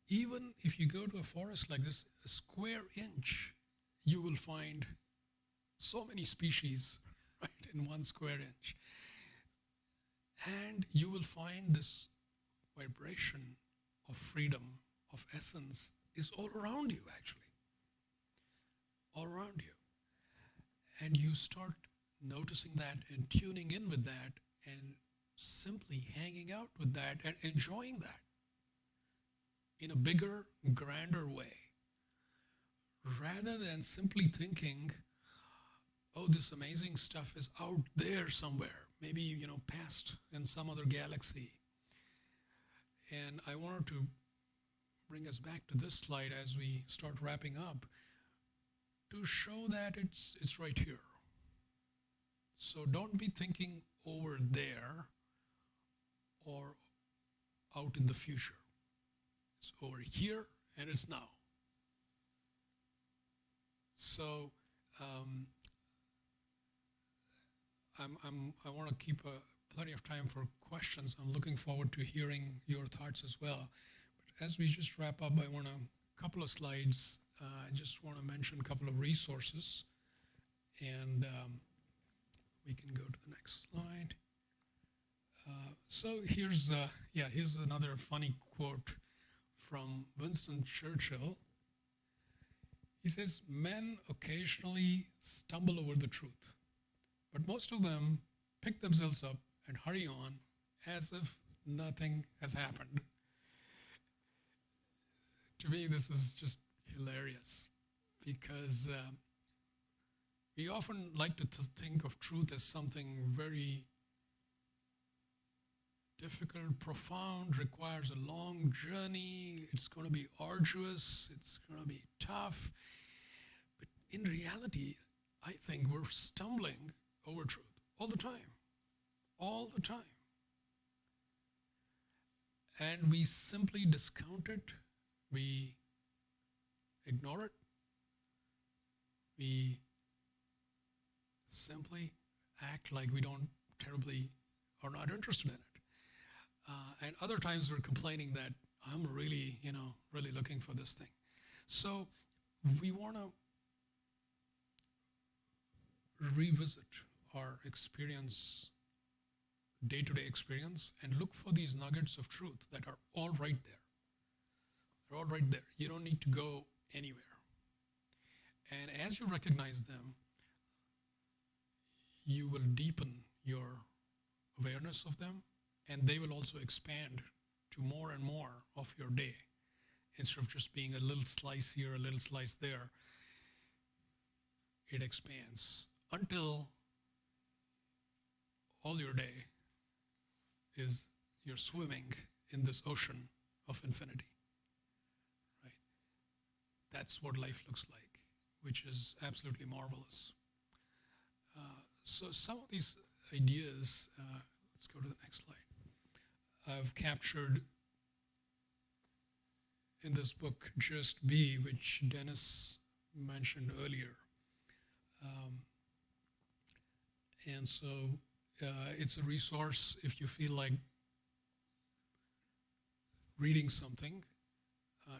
Speaker 2: Even if you go to a forest like this, a square inch, you will find so many species, right, in one square inch. And you will find this vibration of freedom, of essence, is all around you, actually. All around you. And you start noticing that and tuning in with that and simply hanging out with that and enjoying that. in a bigger, grander way, rather than simply thinking, oh, this amazing stuff is out there somewhere, maybe, past in some other galaxy. And I wanted to bring us back to this slide as we start wrapping up to show that it's right here. So don't be thinking over there or out in the future. It's over here and it's now. So I want to keep plenty of time for questions. I'm looking forward to hearing your thoughts as well. But as we just wrap up, I want a couple of slides. I just want to mention a couple of resources, and we can go to the next slide. So here's another funny quote from Winston Churchill. He says, "Men occasionally stumble over the truth, but most of them pick themselves up and hurry on as if nothing has happened." To me, this is just hilarious because we often like to think of truth as something very difficult, profound, requires a long journey. It's going to be arduous. It's going to be tough. But in reality, I think we're stumbling over truth all the time. All the time. And we simply discount it. We ignore it. We simply act like we don't terribly are not interested in it. And other times we're complaining that I'm really, really looking for this thing. So we want to revisit our experience, day-to-day experience, and look for these nuggets of truth that are all right there. They're all right there. You don't need to go anywhere. And as you recognize them, you will deepen your awareness of them, and they will also expand to more and more of your day. Instead of just being a little slice here, a little slice there, it expands until all your day is you're swimming in this ocean of infinity. Right? That's what life looks like, which is absolutely marvelous. So some of these ideas, let's go to the next slide, I've captured in this book, Just Be, which Dennis mentioned earlier. And so it's a resource if you feel like reading something.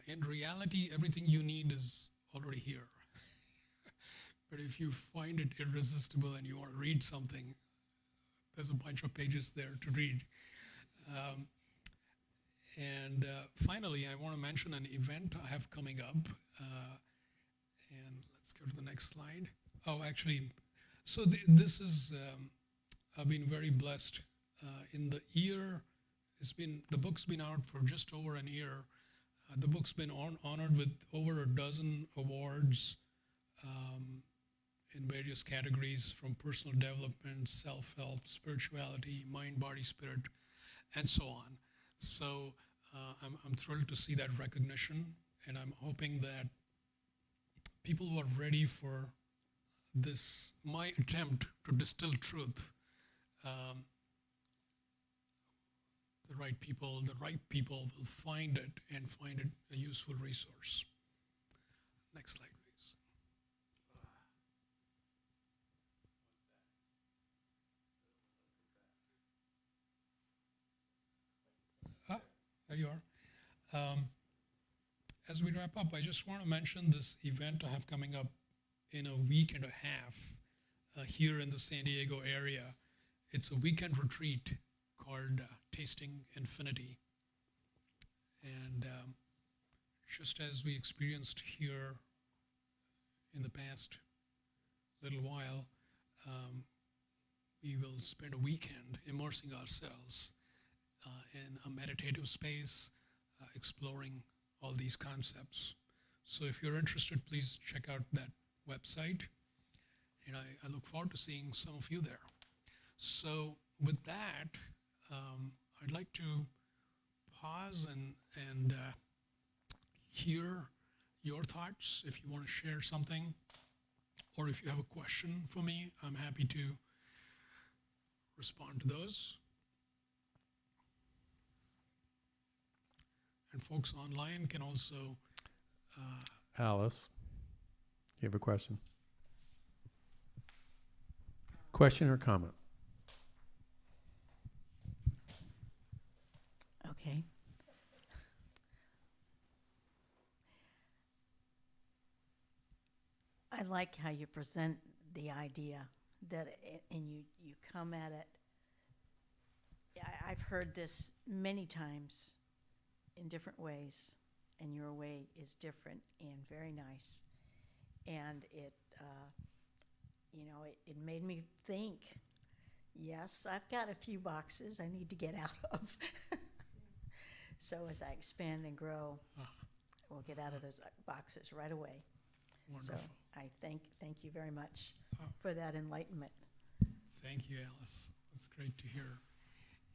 Speaker 2: In reality, everything you need is already here. But if you find it irresistible and you want to read something, there's a bunch of pages there to read. And finally, I want to mention an event I have coming up. And let's go to the next slide. Oh, actually, so this is, I've been very blessed. In the year, the book's been out for just over a year. The book's been honored with over a dozen awards in various categories, from personal development, self-help, spirituality, mind, body, spirit, and so on. So I'm thrilled to see that recognition, and I'm hoping that people who are ready for this, my attempt to distill truth, the right people will find it and find it a useful resource. Next slide, please. There you are. As we wrap up, I just want to mention this event I have coming up in a week and a half here in the San Diego area. It's a weekend retreat called Tasting Infinity. And just as we experienced here in the past little while, we will spend a weekend immersing ourselves in a meditative space, exploring all these concepts. So if you're interested, please check out that website. And I look forward to seeing some of you there. So with that, I'd like to pause and hear your thoughts. If you want to share something, or if you have a question for me, I'm happy to respond to those. And folks online can also...
Speaker 1: Alice, you have a question? Question or comment?
Speaker 3: Okay. I like how you present the idea that, and you come at it. I've heard this many times in different ways, and your way is different and very nice. And it made me think, yes, I've got a few boxes I need to get out of. So as I expand and grow, we'll get out of those boxes right away.
Speaker 2: Wonderful.
Speaker 3: So I thank you very much for that enlightenment.
Speaker 2: Thank you, Alice. That's great to hear.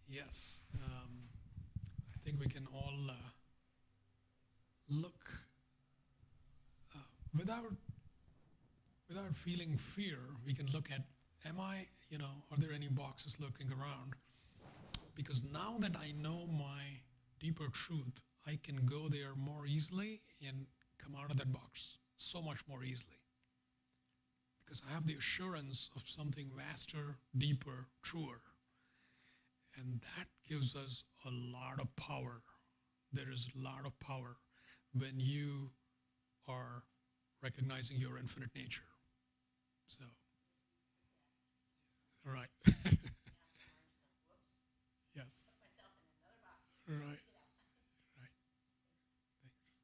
Speaker 2: Yes, I think we can all look without feeling fear. We can look at, are there any boxes lurking around? Because now that I know my deeper truth, I can go there more easily and come out of that box so much more easily. Because I have the assurance of something vaster, deeper, truer. And that gives us a lot of power. There is a lot of power when you are recognizing your infinite nature. So, all right. Yes. Right. Right. Thanks.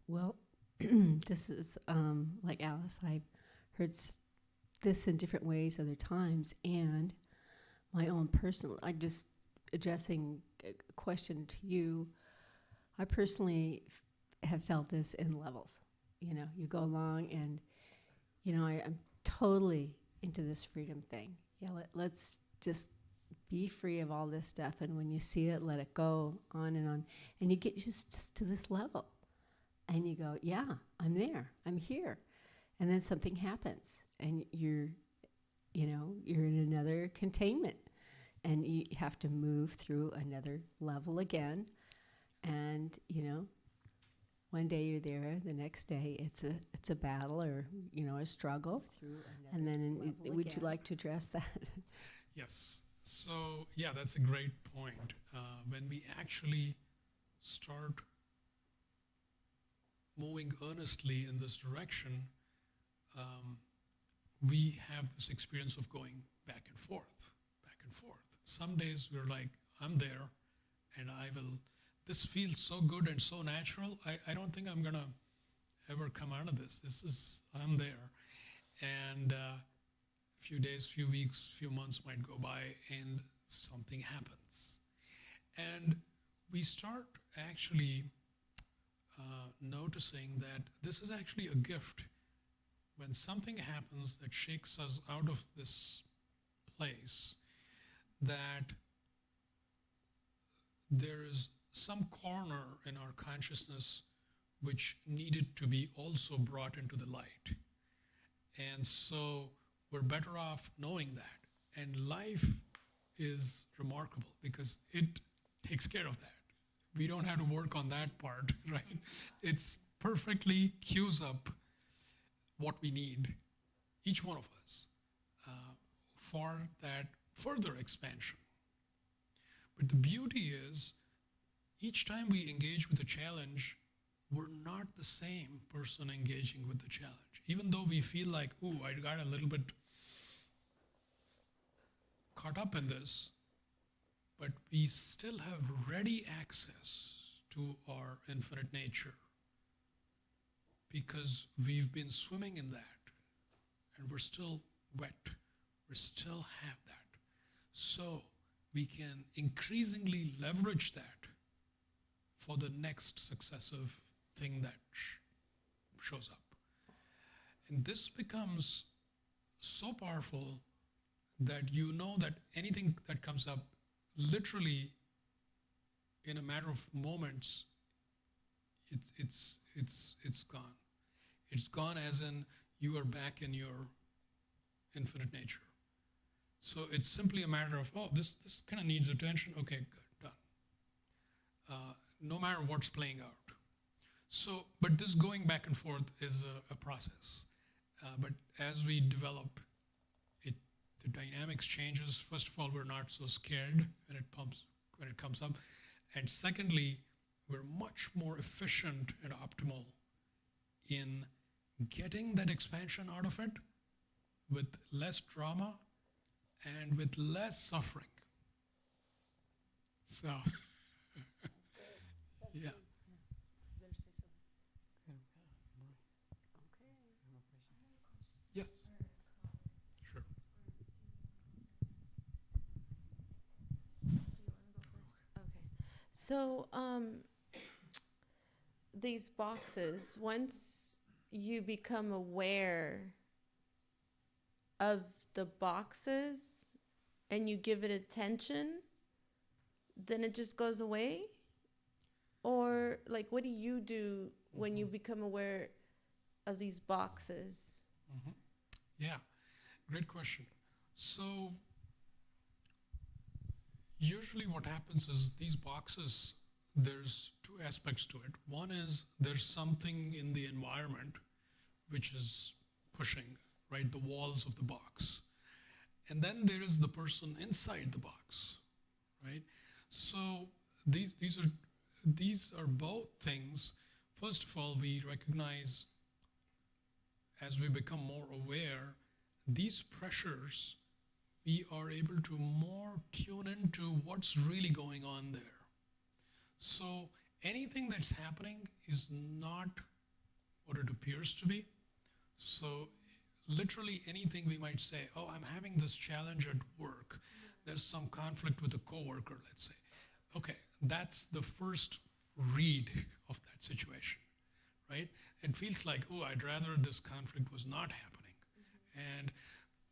Speaker 4: Well, this is like Alice. I've heard this in different ways other times, and my own personal. I'm just addressing a question to you. I personally have felt this in levels. You go along, and I'm totally into this freedom thing. Yeah, let's just be free of all this stuff, and when you see it, let it go, on, and you get just to this level. And you go, yeah, I'm there, I'm here. And then something happens, and you're in another containment, and you have to move through another level again. And, one day you're there, the next day it's a battle or, a struggle. And then would you like to address that?
Speaker 2: Yes. So, yeah, that's a great point. When we actually start moving earnestly in this direction, we have this experience of going back and forth, back and forth. Some days we're like, I'm there, and this feels so good and so natural, I don't think I'm gonna ever come out of this. I'm there. And a few days, few weeks, few months might go by, and something happens. And we start actually noticing that this is actually a gift. When something happens that shakes us out of this place, that there is some corner in our consciousness which needed to be also brought into the light. And so we're better off knowing that. And life is remarkable because it takes care of that. We don't have to work on that part, right? It's perfectly cues up what we need, each one of us, for that further expansion. But the beauty is, each time we engage with a challenge, we're not the same person engaging with the challenge. Even though we feel like, ooh, I got a little bit caught up in this, but we still have ready access to our infinite nature because we've been swimming in that and we're still wet. We still have that. So we can increasingly leverage that for the next successive thing that shows up. And this becomes so powerful that you know that anything that comes up, literally in a matter of moments, it's gone. It's gone as in you are back in your infinite nature. So it's simply a matter of, oh, this kind of needs attention. Okay, good, done. No matter what's playing out. So, but this going back and forth is a process. But as we develop it, the dynamics changes. First of all, we're not so scared when it comes up. And secondly, we're much more efficient and optimal in getting that expansion out of it with less drama and with less suffering. So, yeah. Yes. Sure.
Speaker 5: Okay. So, these boxes, once you become aware of the boxes and you give it attention, then it just goes away? Or, like, what do you do when you become aware of these boxes?
Speaker 2: Mm-hmm. Yeah, great question. So, usually what happens is these boxes, there's two aspects to it. One is there's something in the environment which is pushing, right, the walls of the box. And then there is the person inside the box, right? So these are both things. First of all, we recognize as we become more aware, these pressures, we are able to more tune into what's really going on there. So anything that's happening is not what it appears to be. So literally anything we might say, oh, I'm having this challenge at work. There's some conflict with a coworker, let's say. Okay, that's the first read of that situation, right? It feels like, oh, I'd rather this conflict was not happening.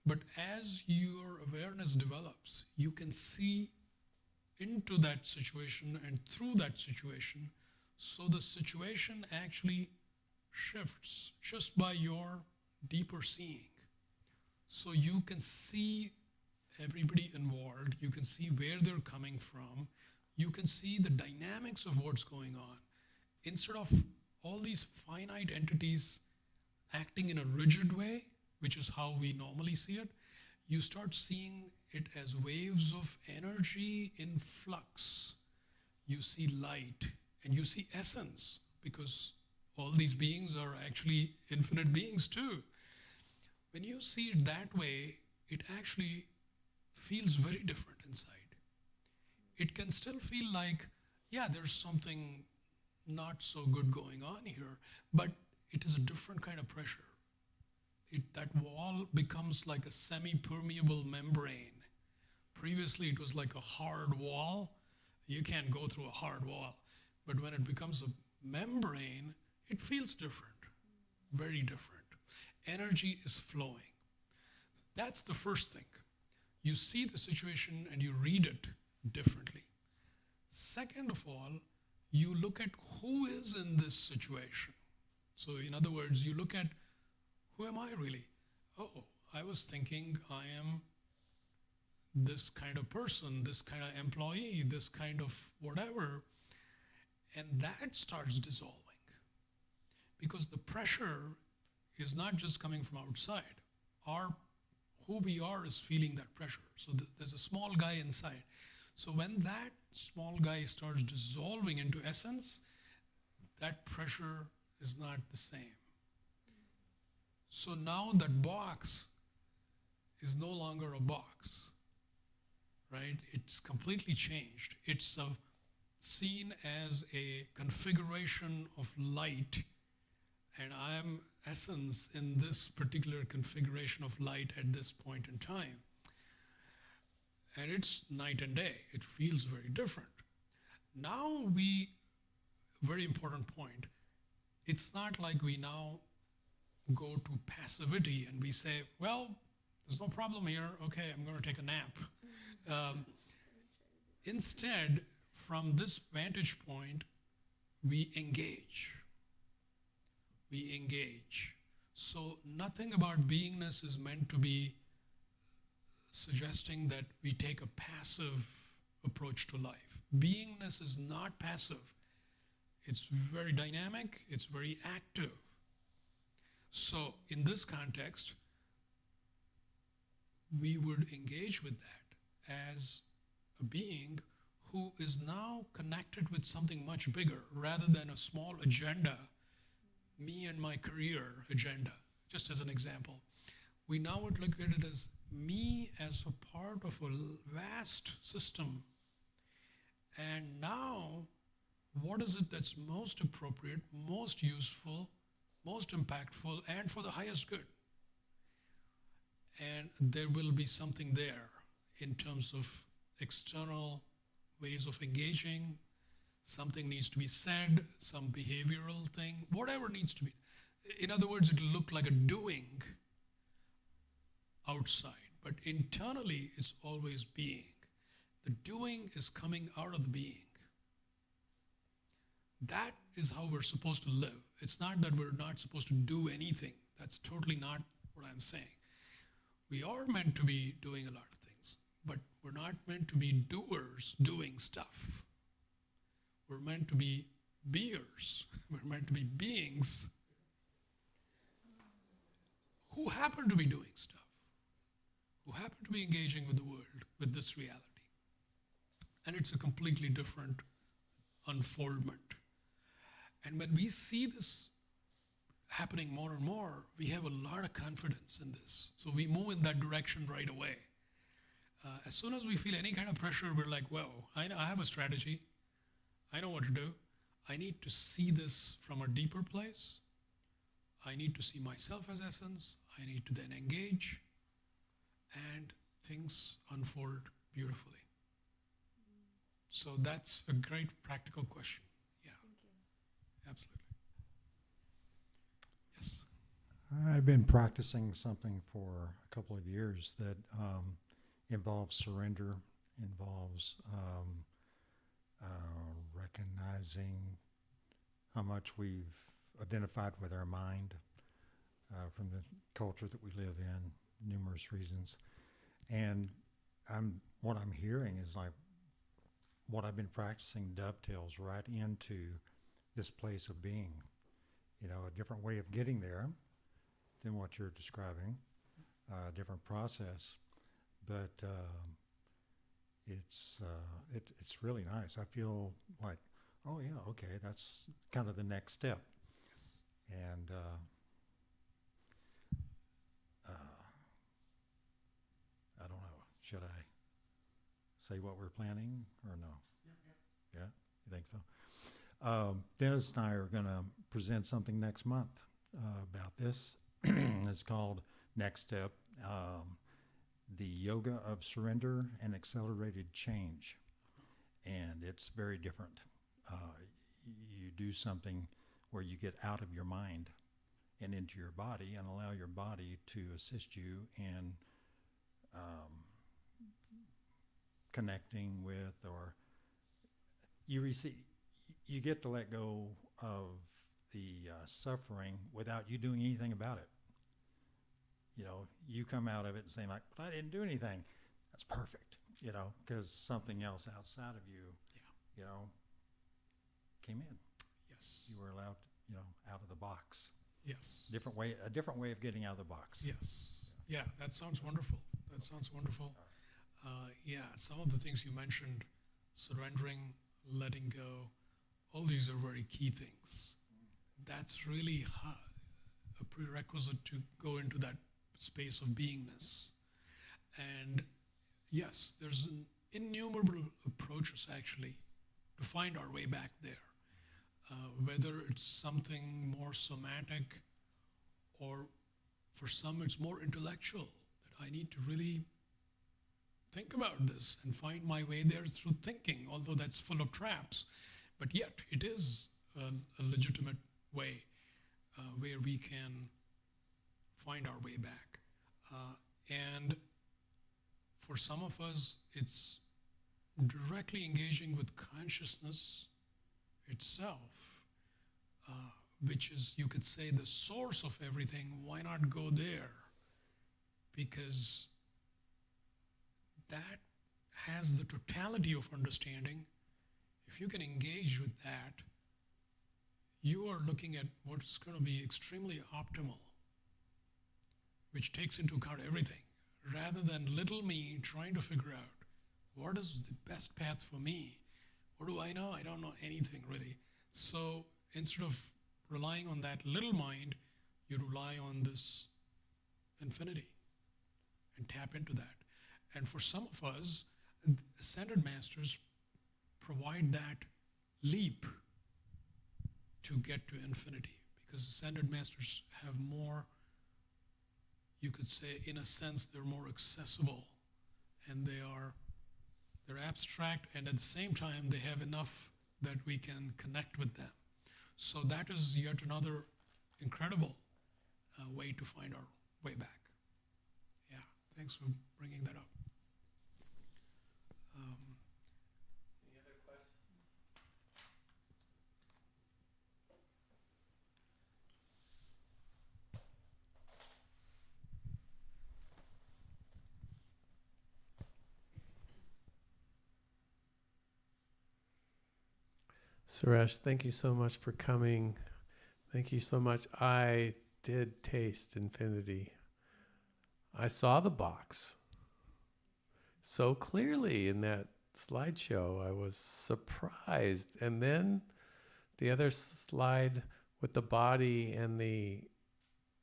Speaker 2: But as your awareness develops, you can see into that situation and through that situation. So the situation actually shifts just by your deeper seeing. So you can see everybody involved. You can see where they're coming from. You can see the dynamics of what's going on. Instead of all these finite entities acting in a rigid way, which is how we normally see it, you start seeing it as waves of energy in flux. You see light and you see essence, because all these beings are actually infinite beings too. When you see it that way, it actually feels very different inside. It can still feel like, yeah, there's something not so good going on here, but it is a different kind of pressure. That wall becomes like a semi-permeable membrane. Previously, it was like a hard wall. You can't go through a hard wall. But when it becomes a membrane, it feels different, very different. Energy is flowing. That's the first thing. You see the situation and you read it differently. Second of all, you look at who is in this situation. So in other words, you look at, who am I really? Oh, I was thinking I am this kind of person, this kind of employee, this kind of whatever. And that starts dissolving. Because the pressure is not just coming from outside. Who we are is feeling that pressure. So there's a small guy inside. So when that small guy starts dissolving into essence, that pressure is not the same. So now that box is no longer a box, right? It's completely changed. It's seen as a configuration of light, and I am essence in this particular configuration of light at this point in time. And it's night and day. It feels very different. Now we very important point. It's not like we now go to passivity and we say, well, there's no problem here. Okay, I'm going to take a nap. Instead, from this vantage point, we engage. We engage. So nothing about beingness is meant to be suggesting that we take a passive approach to life. Beingness is not passive. It's very dynamic, it's very active. So in this context, we would engage with that as a being who is now connected with something much bigger rather than a small agenda, me and my career agenda, just as an example. We now would look at it as me as a part of a vast system. And now, what is it that's most appropriate, most useful, most impactful, and for the highest good? And there will be something there in terms of external ways of engaging. Something needs to be said, some behavioral thing, whatever needs to be. In other words, it'll look like a doing outside, but internally it's always being. The doing is coming out of the being. That is how we're supposed to live. It's not that we're not supposed to do anything. That's totally not what I'm saying. We are meant to be doing a lot of things, but we're not meant to be doers doing stuff. We're meant to be beers. We're meant to be beings who happen to be doing stuff, who happen to be engaging with the world, with this reality. And it's a completely different unfoldment. And when we see this happening more and more, we have a lot of confidence in this. So we move in that direction right away. As soon as we feel any kind of pressure, we're like, whoa, I have a strategy. I know what to do. I need to see this from a deeper place. I need to see myself as essence. I need to then engage, and things unfold beautifully. So that's a great practical question. Yeah.
Speaker 5: Thank you.
Speaker 2: Absolutely. Yes.
Speaker 6: I've been practicing something for a couple of years that involves surrender, involves recognizing how much we've identified with our mind from the culture that we live in, numerous reasons. And what I'm hearing is like what I've been practicing dovetails right into this place of being. You know, a different way of getting there than what you're describing, a different process, but it's really nice. I feel like, oh yeah, okay, that's kind of the next step. And I don't know, should I say what we're planning or no? Yeah, you think so? Dennis and I are going to present something next month about this. It's called Next Step, the Yoga of Surrender and Accelerated Change. And it's very different. You do something where you get out of your mind and into your body and allow your body to assist you in connecting with, or you get to let go of the suffering without you doing anything about it. You know, you come out of it and saying like, but I didn't do anything. That's perfect, you know, because something else outside of you, you know, came in.
Speaker 2: Yes.
Speaker 6: You were allowed, you know, out of the box.
Speaker 2: Yes.
Speaker 6: A different way of getting out of the box.
Speaker 2: Yes. Yeah, that sounds wonderful. That sounds wonderful. Yeah, some of the things you mentioned, surrendering, letting go, all these are very key things. That's really a prerequisite to go into that space of beingness. And yes, there's innumerable approaches actually to find our way back there. Whether it's something more somatic or for some it's more intellectual, that I need to really think about this and find my way there through thinking, although that's full of traps. But yet it is a legitimate way where we can find our way back. And for some of us, it's directly engaging with consciousness itself, which is, you could say, the source of everything. Why not go there? Because that has the totality of understanding. If you can engage with that, you are looking at what's going to be extremely optimal, which takes into account everything, rather than little me trying to figure out what is the best path for me. What do I know? I don't know anything really. So instead of relying on that little mind, you rely on this infinity and tap into that. And for some of us, ascended masters provide that leap to get to infinity, because ascended masters have more, you could say, in a sense, they're more accessible, and they're abstract, and at the same time, they have enough that we can connect with them. So that is yet another incredible way to find our way back. Yeah, thanks for bringing that up.
Speaker 1: Any other questions? Suresh, thank you so much for coming. Thank you so much. I did taste infinity. I saw the box so clearly in that slideshow. I was surprised. And then the other slide with the body and the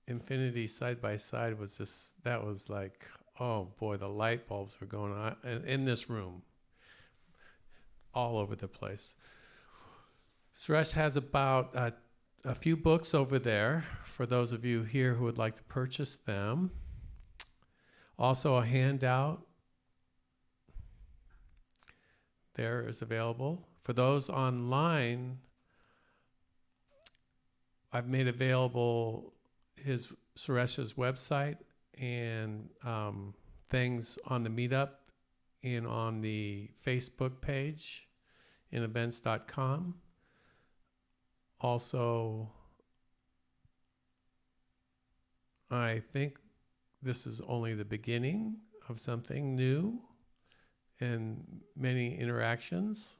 Speaker 1: infinity side by side was just, that was like, oh boy, the light bulbs were going on in this room, all over the place. Suresh has about a few books over there for those of you here who would like to purchase them. Also a handout there is available. For those online, I've made available Suresh's website and things on the meetup and on the Facebook page in events.com. Also, I think this is only the beginning of something new and many interactions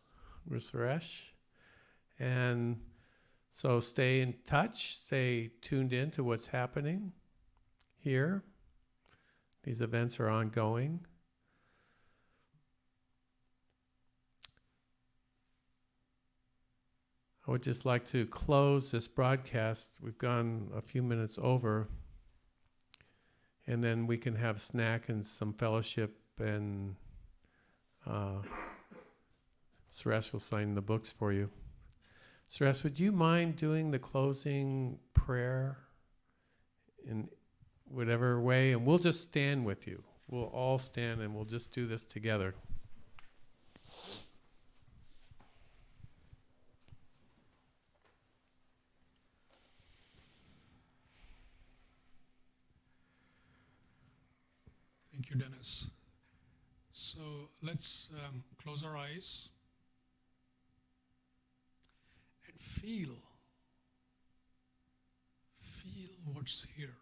Speaker 1: with Suresh. And so stay in touch, stay tuned in to what's happening here. These events are ongoing. I would just like to close this broadcast. We've gone a few minutes over, and then we can have snack and some fellowship, and Suresh will sign the books for you. Suresh, would you mind doing the closing prayer in whatever way? And we'll just stand with you. We'll all stand and we'll just do this together.
Speaker 2: Thank you, Dennis. So let's close our eyes and feel what's here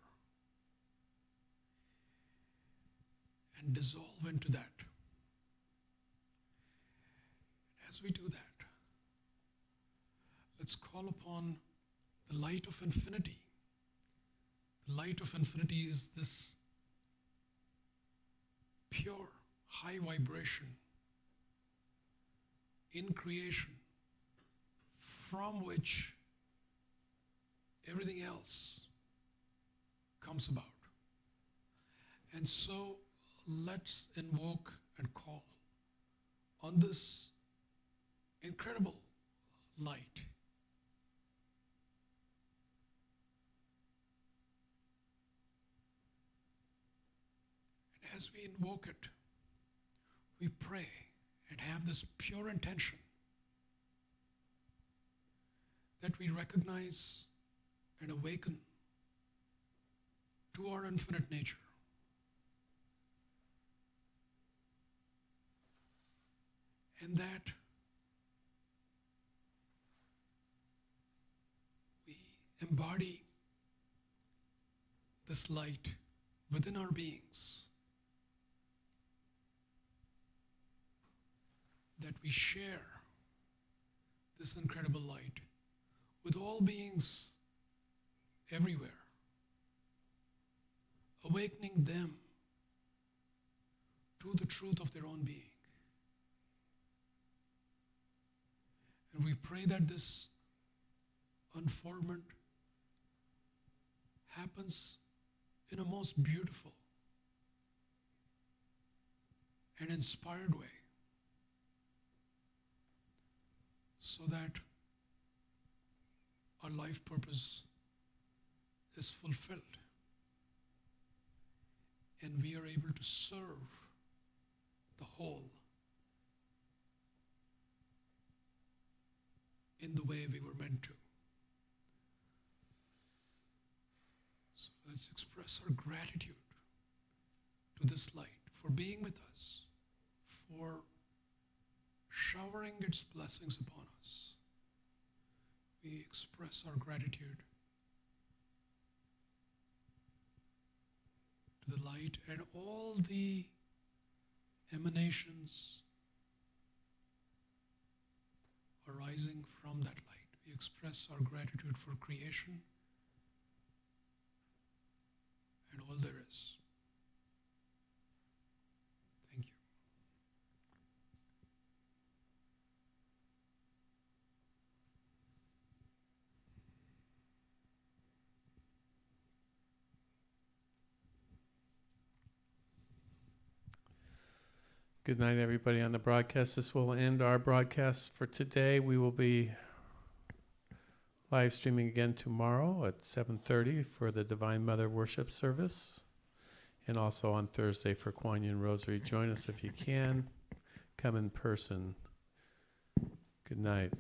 Speaker 2: and dissolve into that. As we do that, let's call upon the light of infinity. The light of infinity is this pure, high vibration in creation from which everything else comes about. And so let's invoke and call on this incredible light. And as we invoke it, we pray and have this pure intention that we recognize and awaken to our infinite nature. And that we embody this light within our beings, that we share this incredible light with all beings everywhere, awakening them to the truth of their own being. And we pray that this unfoldment happens in a most beautiful and inspired way, so that our life purpose is fulfilled and we are able to serve the whole in the way we were meant to. So let's express our gratitude to this light for being with us, for showering its blessings upon us. We express our gratitude to the light and all the emanations arising from that light. We express our gratitude for creation and all there is. Thank you.
Speaker 1: Good night, everybody on the broadcast. This will end our broadcast for today. We will be live streaming again tomorrow at 7:30 for the Divine Mother Worship Service, and also on Thursday for Kuan Yin Rosary. Join us if you can. Come in person. Good night.